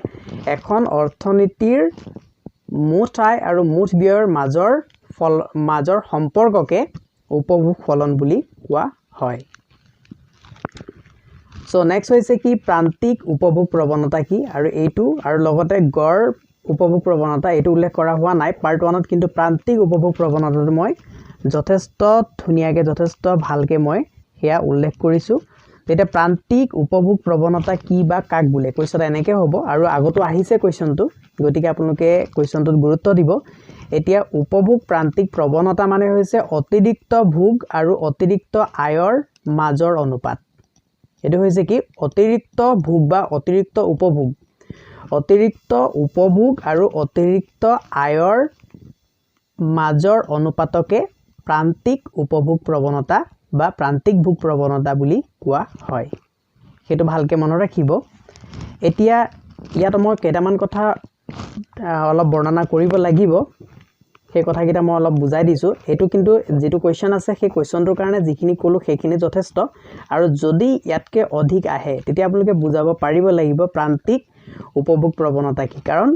এখন অৰ্থনীতিৰ মুঠ আয় আৰু মুঠ ব্যয়ৰ মাজৰ সম্পৰ্ককে উপভোগ ফলন বুলি কোৱা হয় সো নেক্সট হৈছে কি প্ৰান্তিক উপভোগ প্ৰৱণতা কি আৰু এইটো আৰু লগতে গড় উপভোগ প্ৰৱণতা এইটো উল্লেখ কৰা হোৱা নাই পাৰ্ট 1ত কিন্তু প্ৰান্তিক উপভোগ প্ৰৱণতাটো মই যথেষ্ট ধুনিয়াকে যথেষ্ট ভালকে মই হেয়া উল্লেখ কৰিছো এটা প্ৰান্তিক উপভোগ প্ৰৱণতা কি বা কাক বোলে কোৱেশ্চন এনেকৈ হ'ব আৰু আগতো আহিছে কোৱেশ্চনটো গতিকে আপোনালোকে কোৱেশ্চনটোত গুৰুত্ব দিব এতিয়া উপভোগ প্ৰান্তিক প্ৰৱণতা মানে হৈছে অতিৰিক্ত ভোগ আৰু অতিৰিক্ত আয়ৰ মাজৰ অনুপাত এটো হৈছে কি অতিৰিক্ত ভোগ বা অতিৰিক্ত উপভোগ আৰু অতিৰিক্ত আয়ৰ মাজৰ অনুপাতকে প্ৰান্তিক উপভোগ প্ৰৱণতা বা প্ৰান্তিক ভোগ প্ৰৱণতা বুলি কোৱা হয় হেতু ভালকে মনত ৰাখিব এতিয়া ইয়াত মই কেইটামান কথা অলপ বৰ্ণনা কৰিব লাগিব সেই কথাকিটা মই অলপ বুজাই দিছো এটো কিন্তু যেটো কোৱেশ্চন আছে সেই কোৱেশ্চনটোৰ কাৰণে যিখিনি কলো সেইখিনি যথেষ্ট আৰু যদি ইয়াতকে অধিক আহে তেতিয়া আপোনালোকে বুজাব পাৰিব লাগিব প্ৰান্তিক উপভোগ প্ৰৱণতা কি কাৰণ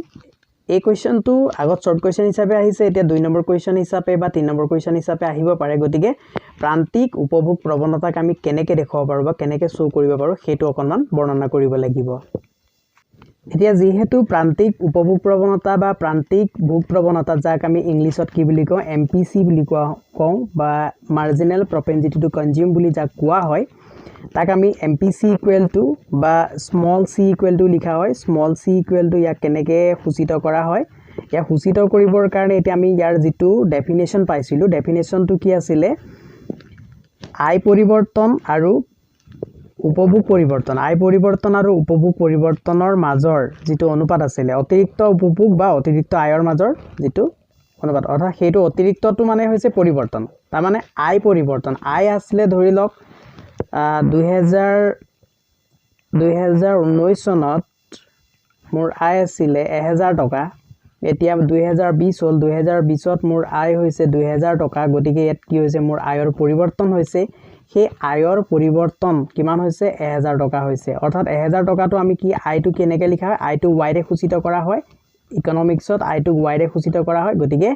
এই কোৱেশ্চনটো আগত শৰ্ট কোৱেশ্চন হিচাপে আহিছে এতিয়া 2 নম্বৰ কোৱেশ্চন হিচাপে বা 3 নম্বৰ কোৱেশ্চন হিচাপে আহিব পাৰে গতিকে প্ৰান্তিক উপভোগ প্ৰৱণতাক আমি কেনেকৈ দেখাব পাৰো বা কেনেকৈ শো কৰিব পাৰো হেতু অকনমান বৰ্ণনা কৰিব লাগিব এতিয়া যেহেতু প্ৰান্তিক উপভোগ প্ৰৱণতা বা প্ৰান্তিক ভোগ প্ৰৱণতা যাক আমি ইংলিছত কি বুলি কওঁ এমপিসি বুলি কওঁ বা মাৰ্জিনাল প্ৰপেনচিটি টু কনজিউম বুলি যাক কোৱা হয় তাক আমি এমপিসি ইকুৱেল টু বা স্মল সি ইকুৱেল টু লিখা হয় স্মল সি ইকুৱেল টু ইয়াক কেনেকৈ সূচিত কৰা হয় ইয়াক সূচিত কৰিবৰ কাৰণে এতিয়া আমি ইয়াৰ যেটো ডেফিনেশন পাইছিলো ডেফিনেশনটো কি আছিল আয় পৰিৱৰ্তন আৰু উপভোগ পৰিৱৰ্তন আয় পৰিৱৰ্তন আৰু উপভোগ পৰিৱৰ্তনৰ মাজৰ যেটো অনুপাত আছিল অতিৰিক্ত উপভোগ বা অতিৰিক্ত আয়ৰ মাজৰ যেটো অনুপাত অৰ্থাৎ হেতু অতিৰিক্তটো মানে হৈছে পৰিৱৰ্তন তাৰ মানে আয় পৰিৱৰ্তন আয় আছিল ধৰি লওক 2019 চনত মোৰ আয় আছিল 1000 টকা এতিয়া 2020 হল 2020 ত মোৰ আয় হৈছে 2000 টকা গতিকে ইয়াত কি হৈছে মোৰ আয়ৰ পৰিৱৰ্তন হৈছে সেই আয়ৰ পৰিৱৰ্তন কিমান হৈছে 1000 টকা হৈছে অৰ্থাৎ 1000 টকাটো আমি কি আয়টো কেনেকৈ লিখা হয় আয়টো y ৰে সূচিত কৰা হয় ইকোনমিক্সত আয়টো y ৰে সূচিত কৰা হয় গতিকে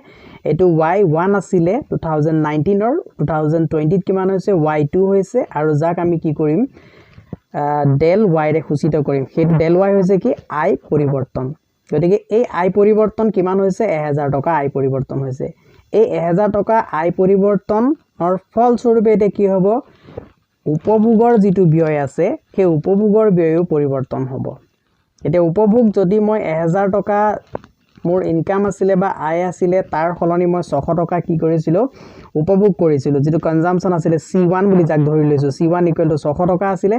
এটো y1 আছিল 2019 ৰ 2020 ত কিমান হৈছে y2 হৈছে আৰু যাক আমি কি কৰিম del y ৰে সূচিত কৰিম হেতু del y হৈছে কি আয় পৰিৱৰ্তন গতিকে এই আয় পৰিৱৰ্তন কিমান হৈছে 1000 টকা আয় পৰিৱৰ্তন হৈছে এই 1000 টকা আয় পৰিৱৰ্তনৰ ফলস্বৰূপে এটা কি হ'ব উপভোগৰ যেটো ব্যয় আছে সেই উপভোগৰ ব্যয়ও পৰিৱৰ্তন হ'ব এটা উপভোগ যদি মই 1000 টকা মোৰ ইনকাম আছিল বা আয় আছিল তাৰ ফলনি মই 600 টকা কি কৰিছিল উপভোগ কৰিছিল যেটো কনজাম্পশন আছিল C1 বুলি যাক ধৰি লৈছো C1 = 600 টকা আছিল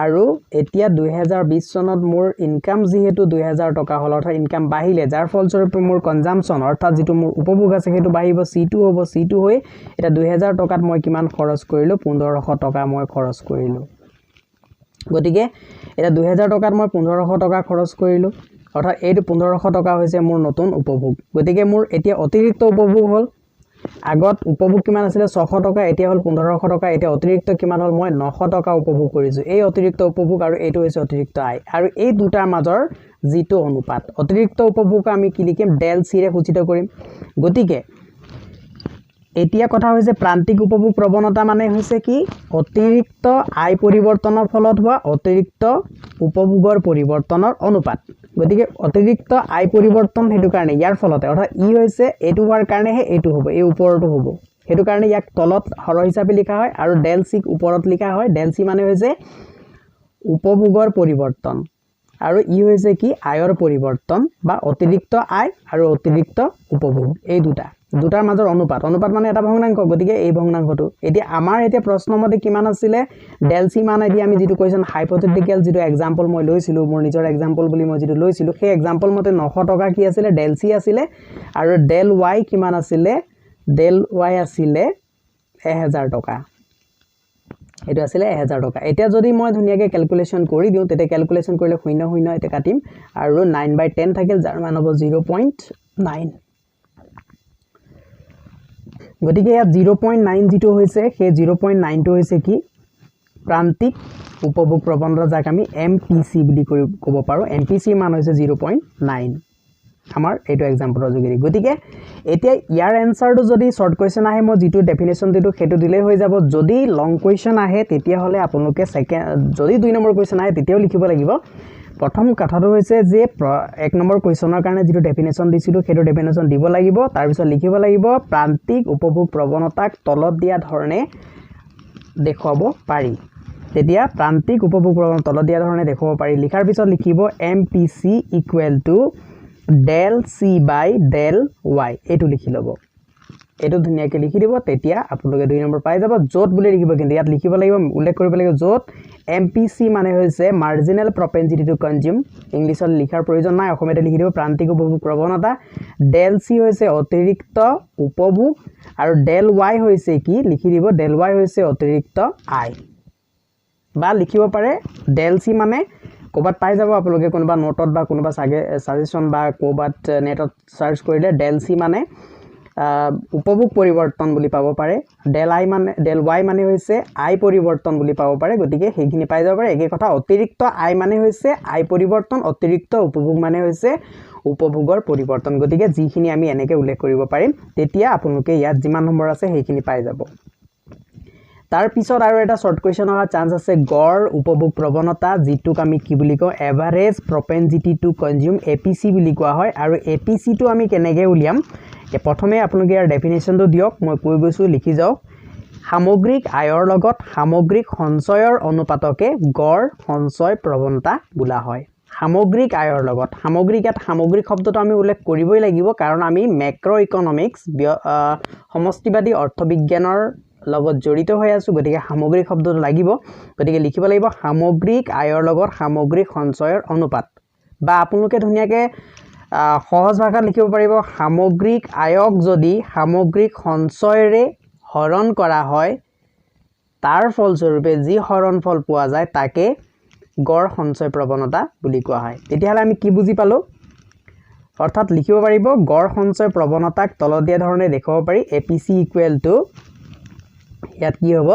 আৰু এতিয়া 2020 চনত মোৰ ইনকাম যেহেতু 2000 টকা হল অৰ্থাৎ ইনকাম বাহিলে যাৰ ফলস্বৰূপে মোৰ কনজাম্পশন অৰ্থাৎ যেটো মোৰ উপভোগ আছে হেতু বাহিব C2 হ'ব C2 হৈ এটা 2000 টকাত মই কিমান খৰচ কৰিলো 1500 টকা মই খৰচ কৰিলো গতিকে এটা 2000 টকাত মই 1500 টকা খৰচ কৰিলো অৰ্থাৎ এইটো 1500 টকা হৈছে মোৰ নতুন উপভোগ গতিকে মোৰ এতিয়া অতিৰিক্ত উপভোগ হল আগত উপভোগ কিমান আছিল 600 টকা এতিয়া হল 1500 টকা এতিয়া অতিৰিক্ত কিমান হল মই 900 টকা উপভোগ কৰিছো এই অতিৰিক্ত উপভোগ আৰু এইটো হৈছে অতিৰিক্ত আয় আৰু এই দুটাৰ মাজৰ যেটো অনুপাত অতিৰিক্ত উপভোগ আমি কি লিখিম del c ৰে সূচিত কৰিম গতিকে এতিয়া কথা হৈছে প্ৰান্তিক উপভোগ প্ৰৱণতা মানে হৈছে কি অতিৰিক্ত আয় পৰিৱৰ্তনৰ ফলত হোৱা অতিৰিক্ত উপভোগৰ পৰিৱৰ্তনৰ অনুপাত গতিকে অতিৰিক্ত আয় পৰিৱৰ্তন হেতু কাৰণে ইয়াৰ ফলতে অৰ্থাৎ ই হৈছে এটো হোৱাৰ কাৰণে হে এটো হ'ব এই ওপৰটো হ'ব হেতু কাৰণে ইয়াক তলত হৰ হিচাপে লিখা হয় আৰু del c ওপৰত লিখা হয় del c মানে হৈছে উপভোগৰ পৰিৱৰ্তন আৰু ই হৈছে কি আয়ৰ পৰিৱৰ্তন বা অতিৰিক্ত আয় আৰু অতিৰিক্ত উপভোগ এই দুটাৰ মাজৰ অনুপাত মানে এটা ভগ্নাংশ গতিকে এই ভগ্নাংশটো এতিয়া আমাৰ এতিয়া প্ৰশ্নমতে কিমান আছিল del c মানে দি আমি যেটো কোৱেশ্চন হাইপোথেটিক্যাল যেটো एग्जांपल মই লৈছিলো মোৰ নিজৰ एग्जांपल বুলি মই যেটো লৈছিলো সেই एग्जांपल মতে 900 টকা কি আছিল del c আছিল আৰু del y কিমান আছিল del y আছিল 1000 টকা এটো আছিল 1000 টকা এতিয়া যদি মই ধুনিয়াকে ক্যালকুলেশন কৰি দিও তেতে ক্যালকুলেশন কৰিলে 0 0 এতে কাটিম আৰু 9/10 থাকিল যাৰ মান হ'ব 0.9 গতিকে ইয়াত 0.9 যেটো হৈছে সেই 0.9 টো হৈছে কি প্ৰান্তিক উপভোগ প্ৰৱণতা যাক আমি MPC বুলি ক'ব পাৰো MPC মান হৈছে 0.9 আমাৰ এটো एग्जांपलৰ যোগেদি গতিকে এতিয়া ইয়াৰ এনসাৰটো যদি শৰ্ট কোৱেশ্চন আহে মই যেটো ডেফিনেশন দিটো হেতু দিলে হৈ যাব যদি লং কোৱেশ্চন আহে তেতিয়া হলে আপোনালোকে যদি 2 নম্বৰ কোৱেশ্চন আহে তেতিয়াও লিখিব লাগিব প্ৰথম কথাটো হৈছে যে 1 নম্বৰ কোৱেশ্চনৰ কাৰণে যেটো ডেফিনেশন দিছিলো হেতু ডেফিনেশন দিব লাগিব তাৰ পিছত লিখিব লাগিব প্ৰান্তিক উপভোগ প্ৰৱণতাক তলত দিয়া ধৰণে দেখুৱাব পাৰি তেতিয়া প্ৰান্তিক উপভোগ প্ৰৱণতা তলত দিয়া ধৰণে দেখুৱাব পাৰি লিখাৰ পিছত লিখিব MPC = del c by del y এটো লিখি লব এটো ধুনিয়াকে লিখি দিব তেতিয়া আপোনালোকে 2 নম্বৰ পাই যাব জোট বুলি লিখিব কিন্তু ইয়াত লিখিব লাগিব উল্লেখ কৰিব লাগিব জোট MPC মানে হৈছে মাৰ্জিনাল প্ৰপেনচিটি টু কনজিউম ইংলিছত লিখাৰ প্ৰয়োজন নাই অসমীয়াতে লিখি দিব প্ৰান্তিক উপভোগ প্ৰৱণতা del c হৈছে অতিৰিক্ত উপভোগ আৰু del y হৈছে কি লিখি দিব del y হৈছে অতিৰিক্ত আয় বা লিখিব পাৰে del c মানে কোবাত পাই যাব আপোনালোকে কোনবা নোটত বা কোনবা সাজেশন বা কোবাত নেটত সার্চ কৰিলে del c মানে উপভোগ পৰিৱৰ্তন বুলি পাব পাৰে del y মানে হৈছে আয় পৰিৱৰ্তন বুলি পাব পাৰে গতিকে হেখিনি পাই যাব পাৰে একে কথা অতিৰিক্ত আয় মানে হৈছে আয় পৰিৱৰ্তন অতিৰিক্ত উপভোগ মানে হৈছে উপভোগৰ পৰিৱৰ্তন গতিকে যিখিনি আমি এনেকে উল্লেখ কৰিব পাৰিম তেতিয়া আপোনালোকে ইয়াত যিমান নম্বৰ আছে হেখিনি পাই যাব তাৰ পিছত আৰু এটা শৰ্ট কোৱেশ্চন অহা চান্স আছে গড় উপভোগ প্ৰৱণতা যেটোক আমি কি বুলি কও এভাৰেজ প্ৰপেনচিটি টু কনজিউম APC বুলি কোৱা হয় আৰু APC টো আমি কেনেকে উলিয়াম প্ৰথমে আপোনালোকে ইয়াৰ ডেফিনেশনটো দিয়ক মই কৈ গৈছো লিখি যাও সামগ্ৰিক আয়ৰ লগত সামগ্ৰিক সঞ্চয়ৰ অনুপাতকে গড় সঞ্চয় প্ৰৱণতা বোলা হয় সামগ্ৰিক আয়ৰ লগত সামগ্ৰিকাত সামগ্ৰিক শব্দটো আমি উল্লেখ কৰিবই লাগিব কাৰণ আমি ম্যাক্ৰো ইকোনমিক্স সমষ্টিবাদী অৰ্থবিজ্ঞানৰ লগত জড়িত হৈ আছো গতিকে সামগ্ৰিক শব্দটো লাগিব গতিকে লিখিব লাগিব সামগ্ৰিক আয়ৰ লগত সামগ্ৰিক সঞ্চয়ৰ অনুপাত বা আপোনালোকে ধুনিয়াকে সহজ ভাষাত লিখিব পাৰিব সামগ্ৰিক আয়ক যদি সামগ্ৰিক সঞ্চয়ৰে হৰণ কৰা হয় তাৰ ফলস্বৰূপে যি হৰণফল পোৱা যায় তাকে গড় সঞ্চয় প্ৰৱণতা বুলি কোৱা হয় তেতিয়াহলে আমি কি বুজি পালো অৰ্থাৎ লিখিব পাৰিব গড় সঞ্চয় প্ৰৱণতাক তলত দিয়া ধৰণে দেখুৱাব পাৰি APC = ইয়াত কি হ'ব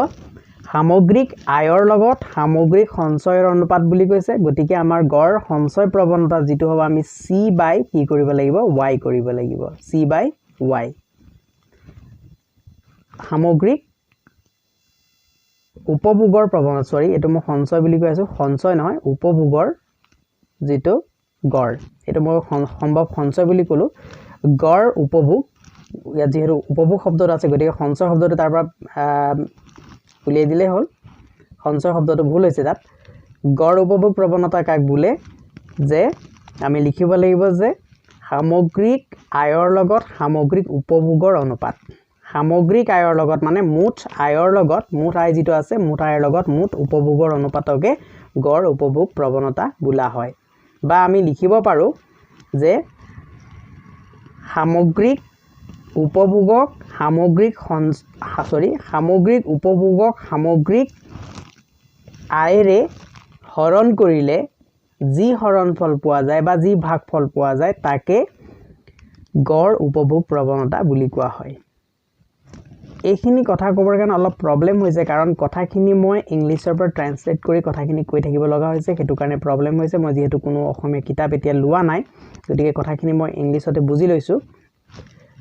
সামগ্ৰিক আয়ৰ লগত সামগ্ৰিক সঞ্চয়ৰ অনুপাত বুলি কৈছে গতিকে আমাৰ গড় সঞ্চয় প্ৰৱণতা যেটো হ'ব আমি c বাই কি কৰিব লাগিব y কৰিব লাগিব c বাই y সামগ্ৰিক উপভোগৰ প্ৰৱণতা সৰি এটো মই সঞ্চয় বুলি কৈ আছো সঞ্চয় নহয় উপভোগৰ যেটো গড় এটো মই সম্ভৱ সঞ্চয় বুলি কলো গড় উপভোগ ইয়া যেহেতু উপভোগ শব্দটো আছে গতিকে সঞ্চয় শব্দটো তাৰ পৰা উলিয়াই দিলে হল সঞ্চয় শব্দটো ভুল হৈছে তাত গড় উপভোগ প্ৰৱণতা কাক বোলে যে আমি লিখিব লাগিব যে সামগ্ৰিক আয়ৰ লগত সামগ্ৰিক উপভোগৰ অনুপাত সামগ্ৰিক আয়ৰ লগত মানে মুঠ আয়ৰ লগত মুঠ আয় যেটো আছে মুঠ আয়ৰ লগত মুঠ উপভোগৰ অনুপাতকে গড় উপভোগ প্ৰৱণতা বোলা হয় বা আমি লিখিব পাৰো যে সামগ্ৰিক উপভোগক সামগ্ৰিক সামগ্ৰিক উপভোগক সামগ্ৰিক আয়ৰে হৰণ কৰিলে যি হৰণফল পোৱা যায় বা যি ভাগফল পোৱা যায় তাকে গড় উপভোগ প্ৰৱণতা বুলি কোৱা হয় এইখিনি কথা ক'বৰ কাৰণে অলপ প্ৰবলেম হৈছে কাৰণ কথাখিনি মই ইংলিছৰ পৰা ট্ৰান্সলেট কৰি কথাখিনি কৈ থাকিব লগা হৈছে হেতু কাৰণে প্ৰবলেম হৈছে মই যেহেতু কোনো অসমীয়া কিতাপ এতিয়া লোৱা নাই গতিকে কথাখিনি মই ইংলিছতে বুজি লৈছো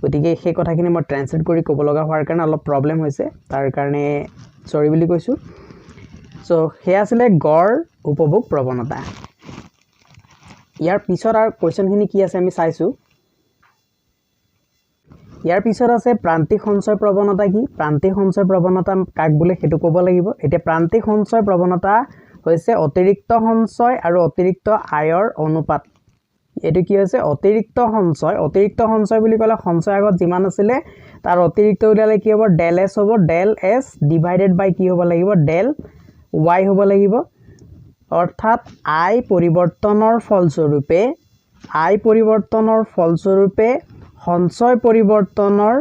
গতিকে সেই কথাখিনি মই ট্ৰান্সলেট কৰি ক'ব লগা হোৱাৰ কাৰণে অলপ প্ৰবলেম হৈছে তাৰ কাৰণে সৰি বুলি কৈছো সো হে আছিল গড় উপভোগ প্ৰৱণতা ইয়াৰ পিছৰ আৰু কোৱেশ্চনখিনি কি আছে আমি চাইছো ইয়াৰ পিছত আছে প্ৰান্তিক সঞ্চয় প্ৰৱণতা কি প্ৰান্তিক সঞ্চয় প্ৰৱণতা কাক বোলে হেতু ক'ব লাগিব এতিয়া প্ৰান্তিক সঞ্চয় প্ৰৱণতা হৈছে অতিৰিক্ত সঞ্চয় আৰু অতিৰিক্ত আয়ৰ অনুপাত এটো কি হৈছে অতিৰিক্ত সঞ্চয় বুলি ক'লে সঞ্চয় আগত যিমান আছিল তাৰ অতিৰিক্ত উলালে কি হ'ব ডেল s হ'ব ডেল s ডিভাইডেড বাই কি হ'ব লাগিব ডেল y হ'ব লাগিব অৰ্থাৎ i পৰিৱৰ্তনৰ ফলস্বৰূপে সঞ্চয় পৰিৱৰ্তনৰ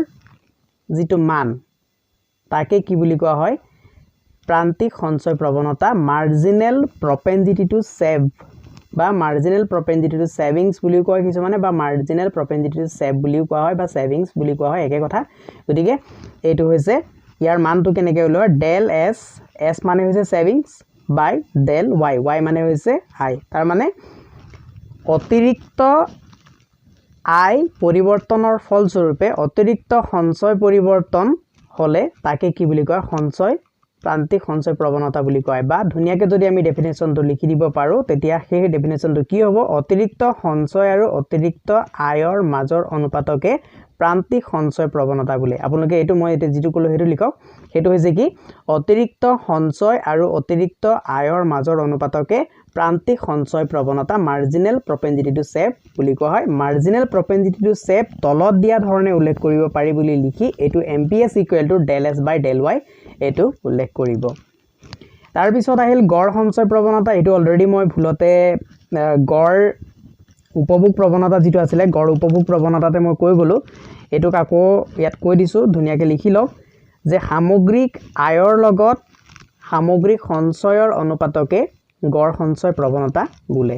যেটো মান তাকে কি বুলি কোৱা হয় প্ৰান্তিক সঞ্চয় প্ৰৱণতা মাৰ্জিনেল প্ৰপেনজিটি টু সেভ বা মাৰ্জিনেল প্ৰপেনজিটি টু সেভিংস বুলি কোৱা কিছু মানে বা মাৰ্জিনেল প্ৰপেনজিটি টু সেভ বুলি কোৱা হয় বা সেভিংস বুলি কোৱা হয় একে কথা গতিকে এটো হৈছে ইয়াৰ মানটো কেনেকৈ উলিওৱা ডেল s মানে হৈছে সেভিংস বাই ডেল y মানে হৈছে i তাৰ মানে অতিৰিক্ত আই পৰিৱৰ্তনৰ ফলস্বৰূপে অতিৰিক্ত সঞ্চয় পৰিৱৰ্তন হলে তাকে কি বুলি কয় সঞ্চয় প্ৰান্তিক সঞ্চয় প্ৰৱণতা বুলি কয় বা ধুনিয়াকে যদি আমি ডেফিনেশনটো লিখি দিব পাৰো তেতিয়া সেই ডেফিনেশনটো কি হ'ব অতিৰিক্ত সঞ্চয় আৰু অতিৰিক্ত আয়ৰ মাজৰ অনুপাতকে প্ৰান্তিক সঞ্চয় প্ৰৱণতা বোলে আপোনালোকে এটো মই এতে যেটো কলো হেতু লিখক হেতু হৈছে কি অতিৰিক্ত সঞ্চয় আৰু অতিৰিক্ত আয়ৰ মাজৰ অনুপাতকে প্ৰান্তিক সঞ্চয় প্ৰৱণতা মাৰ্জিনেল প্ৰপেনজিটি টু সেভ বুলি কোৱা হয় মাৰ্জিনেল প্ৰপেনজিটি টু সেভ তলত দিয়া ধৰণে উল্লেখ কৰিব পাৰি বুলি লিখি এটো MPS = del s by del y এটো উল্লেখ কৰিব তাৰ পিছত আহিল গড় সঞ্চয় প্ৰৱণতা এটো অলৰেডি মই ভুলতে গড় উপভোগ প্ৰৱণতা যেটো আছিল গড় উপভোগ প্ৰৱণতাতে মই কৈ গলো এটোক আকৌ ইয়াত কৈ দিছো ধুনিয়াকে লিখি লওক যে সামগ্ৰিক আয়ৰ লগত সামগ্ৰিক সঞ্চয়ৰ অনুপাতকে গড় সঞ্চয় প্ৰৱণতা বোলে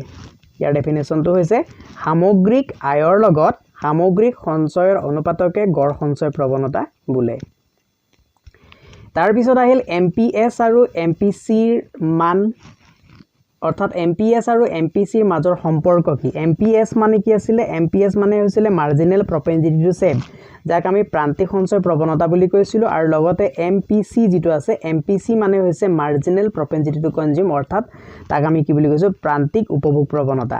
ইয়াৰ ডেফিনেশনটো হৈছে সামগ্ৰিক আয়ৰ লগত সামগ্ৰিক সঞ্চয়ৰ অনুপাতকে গড় সঞ্চয় প্ৰৱণতা বোলে তাৰ পিছত আহিল MPS আৰু MPC ৰ মান অৰ্থাৎ MPS আৰু MPC ৰ মাজৰ সম্পৰ্ক কি MPS মানে কি আছিল MPS মানে হৈছিল মাৰ্জিনেল প্ৰপেনজিটি টু সেভ যাক আমি প্ৰান্তিক সঞ্চয় প্ৰৱণতা বুলি কৈছিলো আৰু লগতে MPC যেটো আছে MPC মানে হৈছে মাৰ্জিনেল প্ৰপেনজিটি টু কনজিউম অৰ্থাৎ তাক আমি কি বুলি কৈছো প্ৰান্তিক উপভোগ প্ৰৱণতা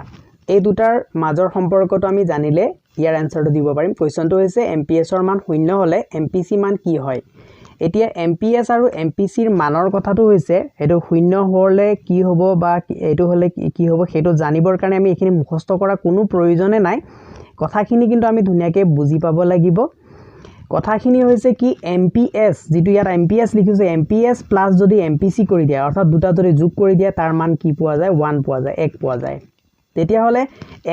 এই দুটাৰ মাজৰ সম্পৰ্কটো আমি জানিলে ইয়াৰ আনসাৰটো দিব পাৰিম কোৱেশ্চনটো হৈছে MPS ৰ মান 0 হলে MPC মান কি হয় এতিয়া MPS আৰু MPC ৰ মানৰ কথাটো হৈছে এটো 0 হলে কি হ'ব বা এটো হলে কি হ'ব হেতু জানিবৰ কাৰণে আমি এখিনি মুখস্থ কৰা কোনো প্ৰয়োজনে নাই কথাখিনি কিন্তু আমি ধুনিয়াকে বুজি পাব লাগিব কথাখিনি হৈছে কি MPS যেটো ইয়াত MPS লিখিছে MPS প্লাস যদি MPC কৰি দিয়া অৰ্থাৎ দুটা যদি যোগ কৰি দিয়া তাৰ মান কি পোৱা যায় 1 পোৱা যায় 1 পোৱা যায় তেতিয়া হলে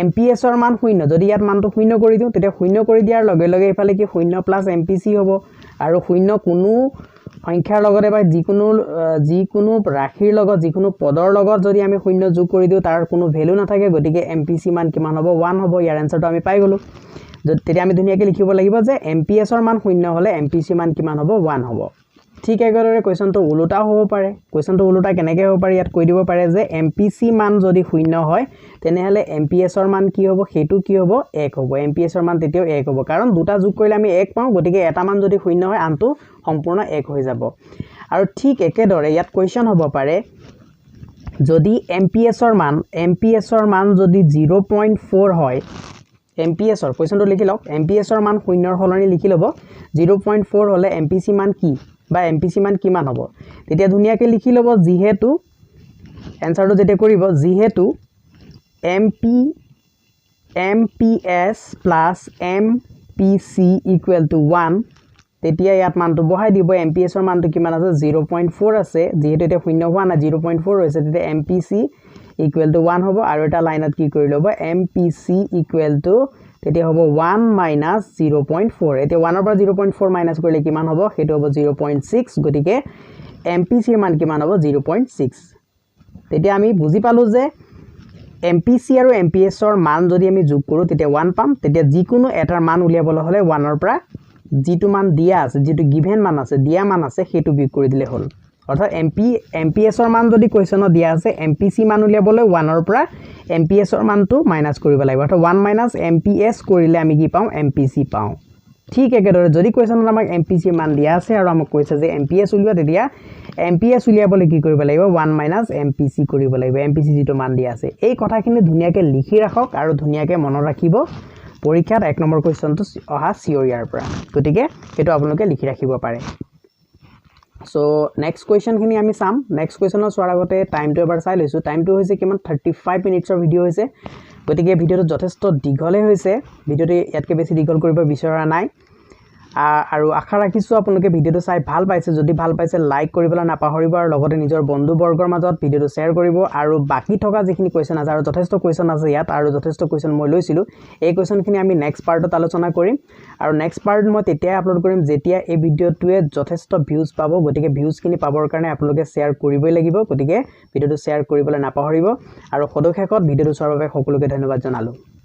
MPS ৰ মান 0 যদি ইয়াত মানটো 0 কৰি দিও তেতিয়া 0 কৰি দিয়াৰ লগে লগে এফালে কি 0 প্লাস MPC হ'ব আৰু 0 কোনো সংখ্যাৰ লগতে বা যিকোনো ৰাশিৰ লগত যিকোনো পদৰ লগত যদি আমি 0 যোগ কৰি দিও তাৰ কোনো ভ্যালু নাথাকে গতিকে MPC মান কিমান হ'ব 1 হ'ব ইয়াৰ আনসাৰটো আমি পাই গলো তেতিয়া আমি ধুনিয়াকে লিখিব লাগিব যে MPS ৰ মান 0 হলে MPC মান কিমান হ'ব 1 হ'ব ঠিক একেদৰে কোৱেশ্চনটো উলুটা হ'ব পাৰে কোৱেশ্চনটো উলুটা কেনেকৈ হ'ব পাৰে ইয়াত কৈ দিব পাৰে যে MPC মান যদি 0 হয় তেনেহলে MPS ৰ মান কি হ'ব হেতু কি হ'ব 1 হ'ব MPS ৰ মান তেতিয়াও 1 হ'ব কাৰণ দুটা যোগ কৰিলে আমি 1 পাওঁ গতিকে এটা মান যদি 0 হয় আনটো সম্পূৰ্ণ 1 হৈ যাব আৰু ঠিক একেদৰে ইয়াত কোৱেশ্চন হ'ব পাৰে যদি MPS ৰ মান যদি 0.4 হয় MPS ৰ কোৱেশ্চনটো লিখি লওক MPS ৰ মান 0 ৰ হলনি লিখি লব 0.4 হলে MPC মান কি বা MPC মান কিমান হ'ব তেতিয়া ধুনিয়াকে লিখি লব যেহেতু এনসাৰটো যেতে কৰিব যেহেতু MPS plus MPC equal to 1 তেতিয়া ইয়াত মানটো বহাই দিব MPS ৰ মানটো কিমান আছে 0.4 আছে যেহেতু এটা 0 হোৱা না 0.4 হৈছে তেতিয়া MPC equal to 1 হ'ব আৰু এটা লাইনত কি কৰি লব MPC equal to তেতিয়া হ'ব 1 minus 0.4 এতিয়া 1 ৰ পৰা 0.4 মাইনাস কৰিলে কিমান হ'ব হেতু হ'ব 0.6 গতিকে MPC ৰ মান কিমান হ'ব 0.6 তেতিয়া আমি বুজি পালো যে MPC আৰু MPS ৰ মান যদি আমি যোগ কৰো তেতিয়া 1 পাম তেতিয়া যিকোনো এটাৰ মান উলিয়াবলৈ হলে 1 ৰ পৰা যেটো মান দিয়া আছে যেটো গিভেন মান আছে দিয়া মান আছে হেতু বিয়োগ কৰি দিলে হল অৰ্থাৎ MPS ৰ মান যদি কোৱেশ্চনত দিয়া আছে MPC মান উলিয়াবলৈ 1 ৰ পৰা MPS ৰ মানটো মাইনাস কৰিব লাগিব অৰ্থাৎ 1 minus MPS কৰিলে আমি কি পাওঁ MPC পাওঁ ঠিক একেদৰে যদি কোৱেশ্চনত আমাক MPC মান দিয়া আছে আৰু আমাক কৈছে যে MPS উলিয়া তেতিয়া MPS উলিয়াবলৈ কি কৰিব লাগিব 1 minus MPC কৰিব লাগিব MPC যেটো মান দিয়া আছে এই কথাখিনি ধুনিয়াকে লিখি ৰাখক আৰু ধুনিয়াকে মনত ৰাখিব পৰীক্ষাত 1 নম্বৰ কোৱেশ্চনটো অহা সিওৰ ইয়াৰ পৰা গতিকে এটো আপোনালোকে লিখি ৰাখিব পাৰে So next question খিনি আমি সাম next question সোৱাৰ আগতে টাইমটো এবাৰ চাই লৈছো টাইমটো হৈছে কিমান 35 মিনিটৰ ভিডিও হৈছে গতিকে ভিডিওটো যথেষ্ট দীঘলে হৈছে ভিডিওটো ইয়াতকে বেছি দীঘল কৰিব বিচৰা নাই আৰু আশা ৰাখিছো আপোনালোকে ভিডিওটো চাই ভাল পাইছে যদি ভাল পাইছে লাইক কৰিবলৈ নাপাহৰিব আৰু লগতে নিজৰ বন্ধু বৰ্গৰ মাজত ভিডিওটো শেয়াৰ কৰিব আৰু বাকি থকা যিখিনি কোৱেশ্চন আছে আৰু যথেষ্ট কোৱেশ্চন আছে ইয়াত আৰু যথেষ্ট কোৱেশ্চন মই লৈছিলো এই কোৱেশ্চনখিনি আমি নেক্সট পাৰ্টত আলোচনা কৰিম আৰু নেক্সট পাৰ্ট মই তেতিয়া আপলোড কৰিম যেতিয়া এই ভিডিওটোৱে যথেষ্ট ভিউজ পাব গতিকে ভিউজখিনি পাবৰ কাৰণে আপোনালোকে শেয়াৰ কৰিবই লাগিব গতিকে ভিডিওটো শেয়াৰ কৰিবলৈ নাপাহৰিব আৰু সদশেষত ভিডিওটো চোৱাৰ বাবে সকলোকে ধন্যবাদ জনালো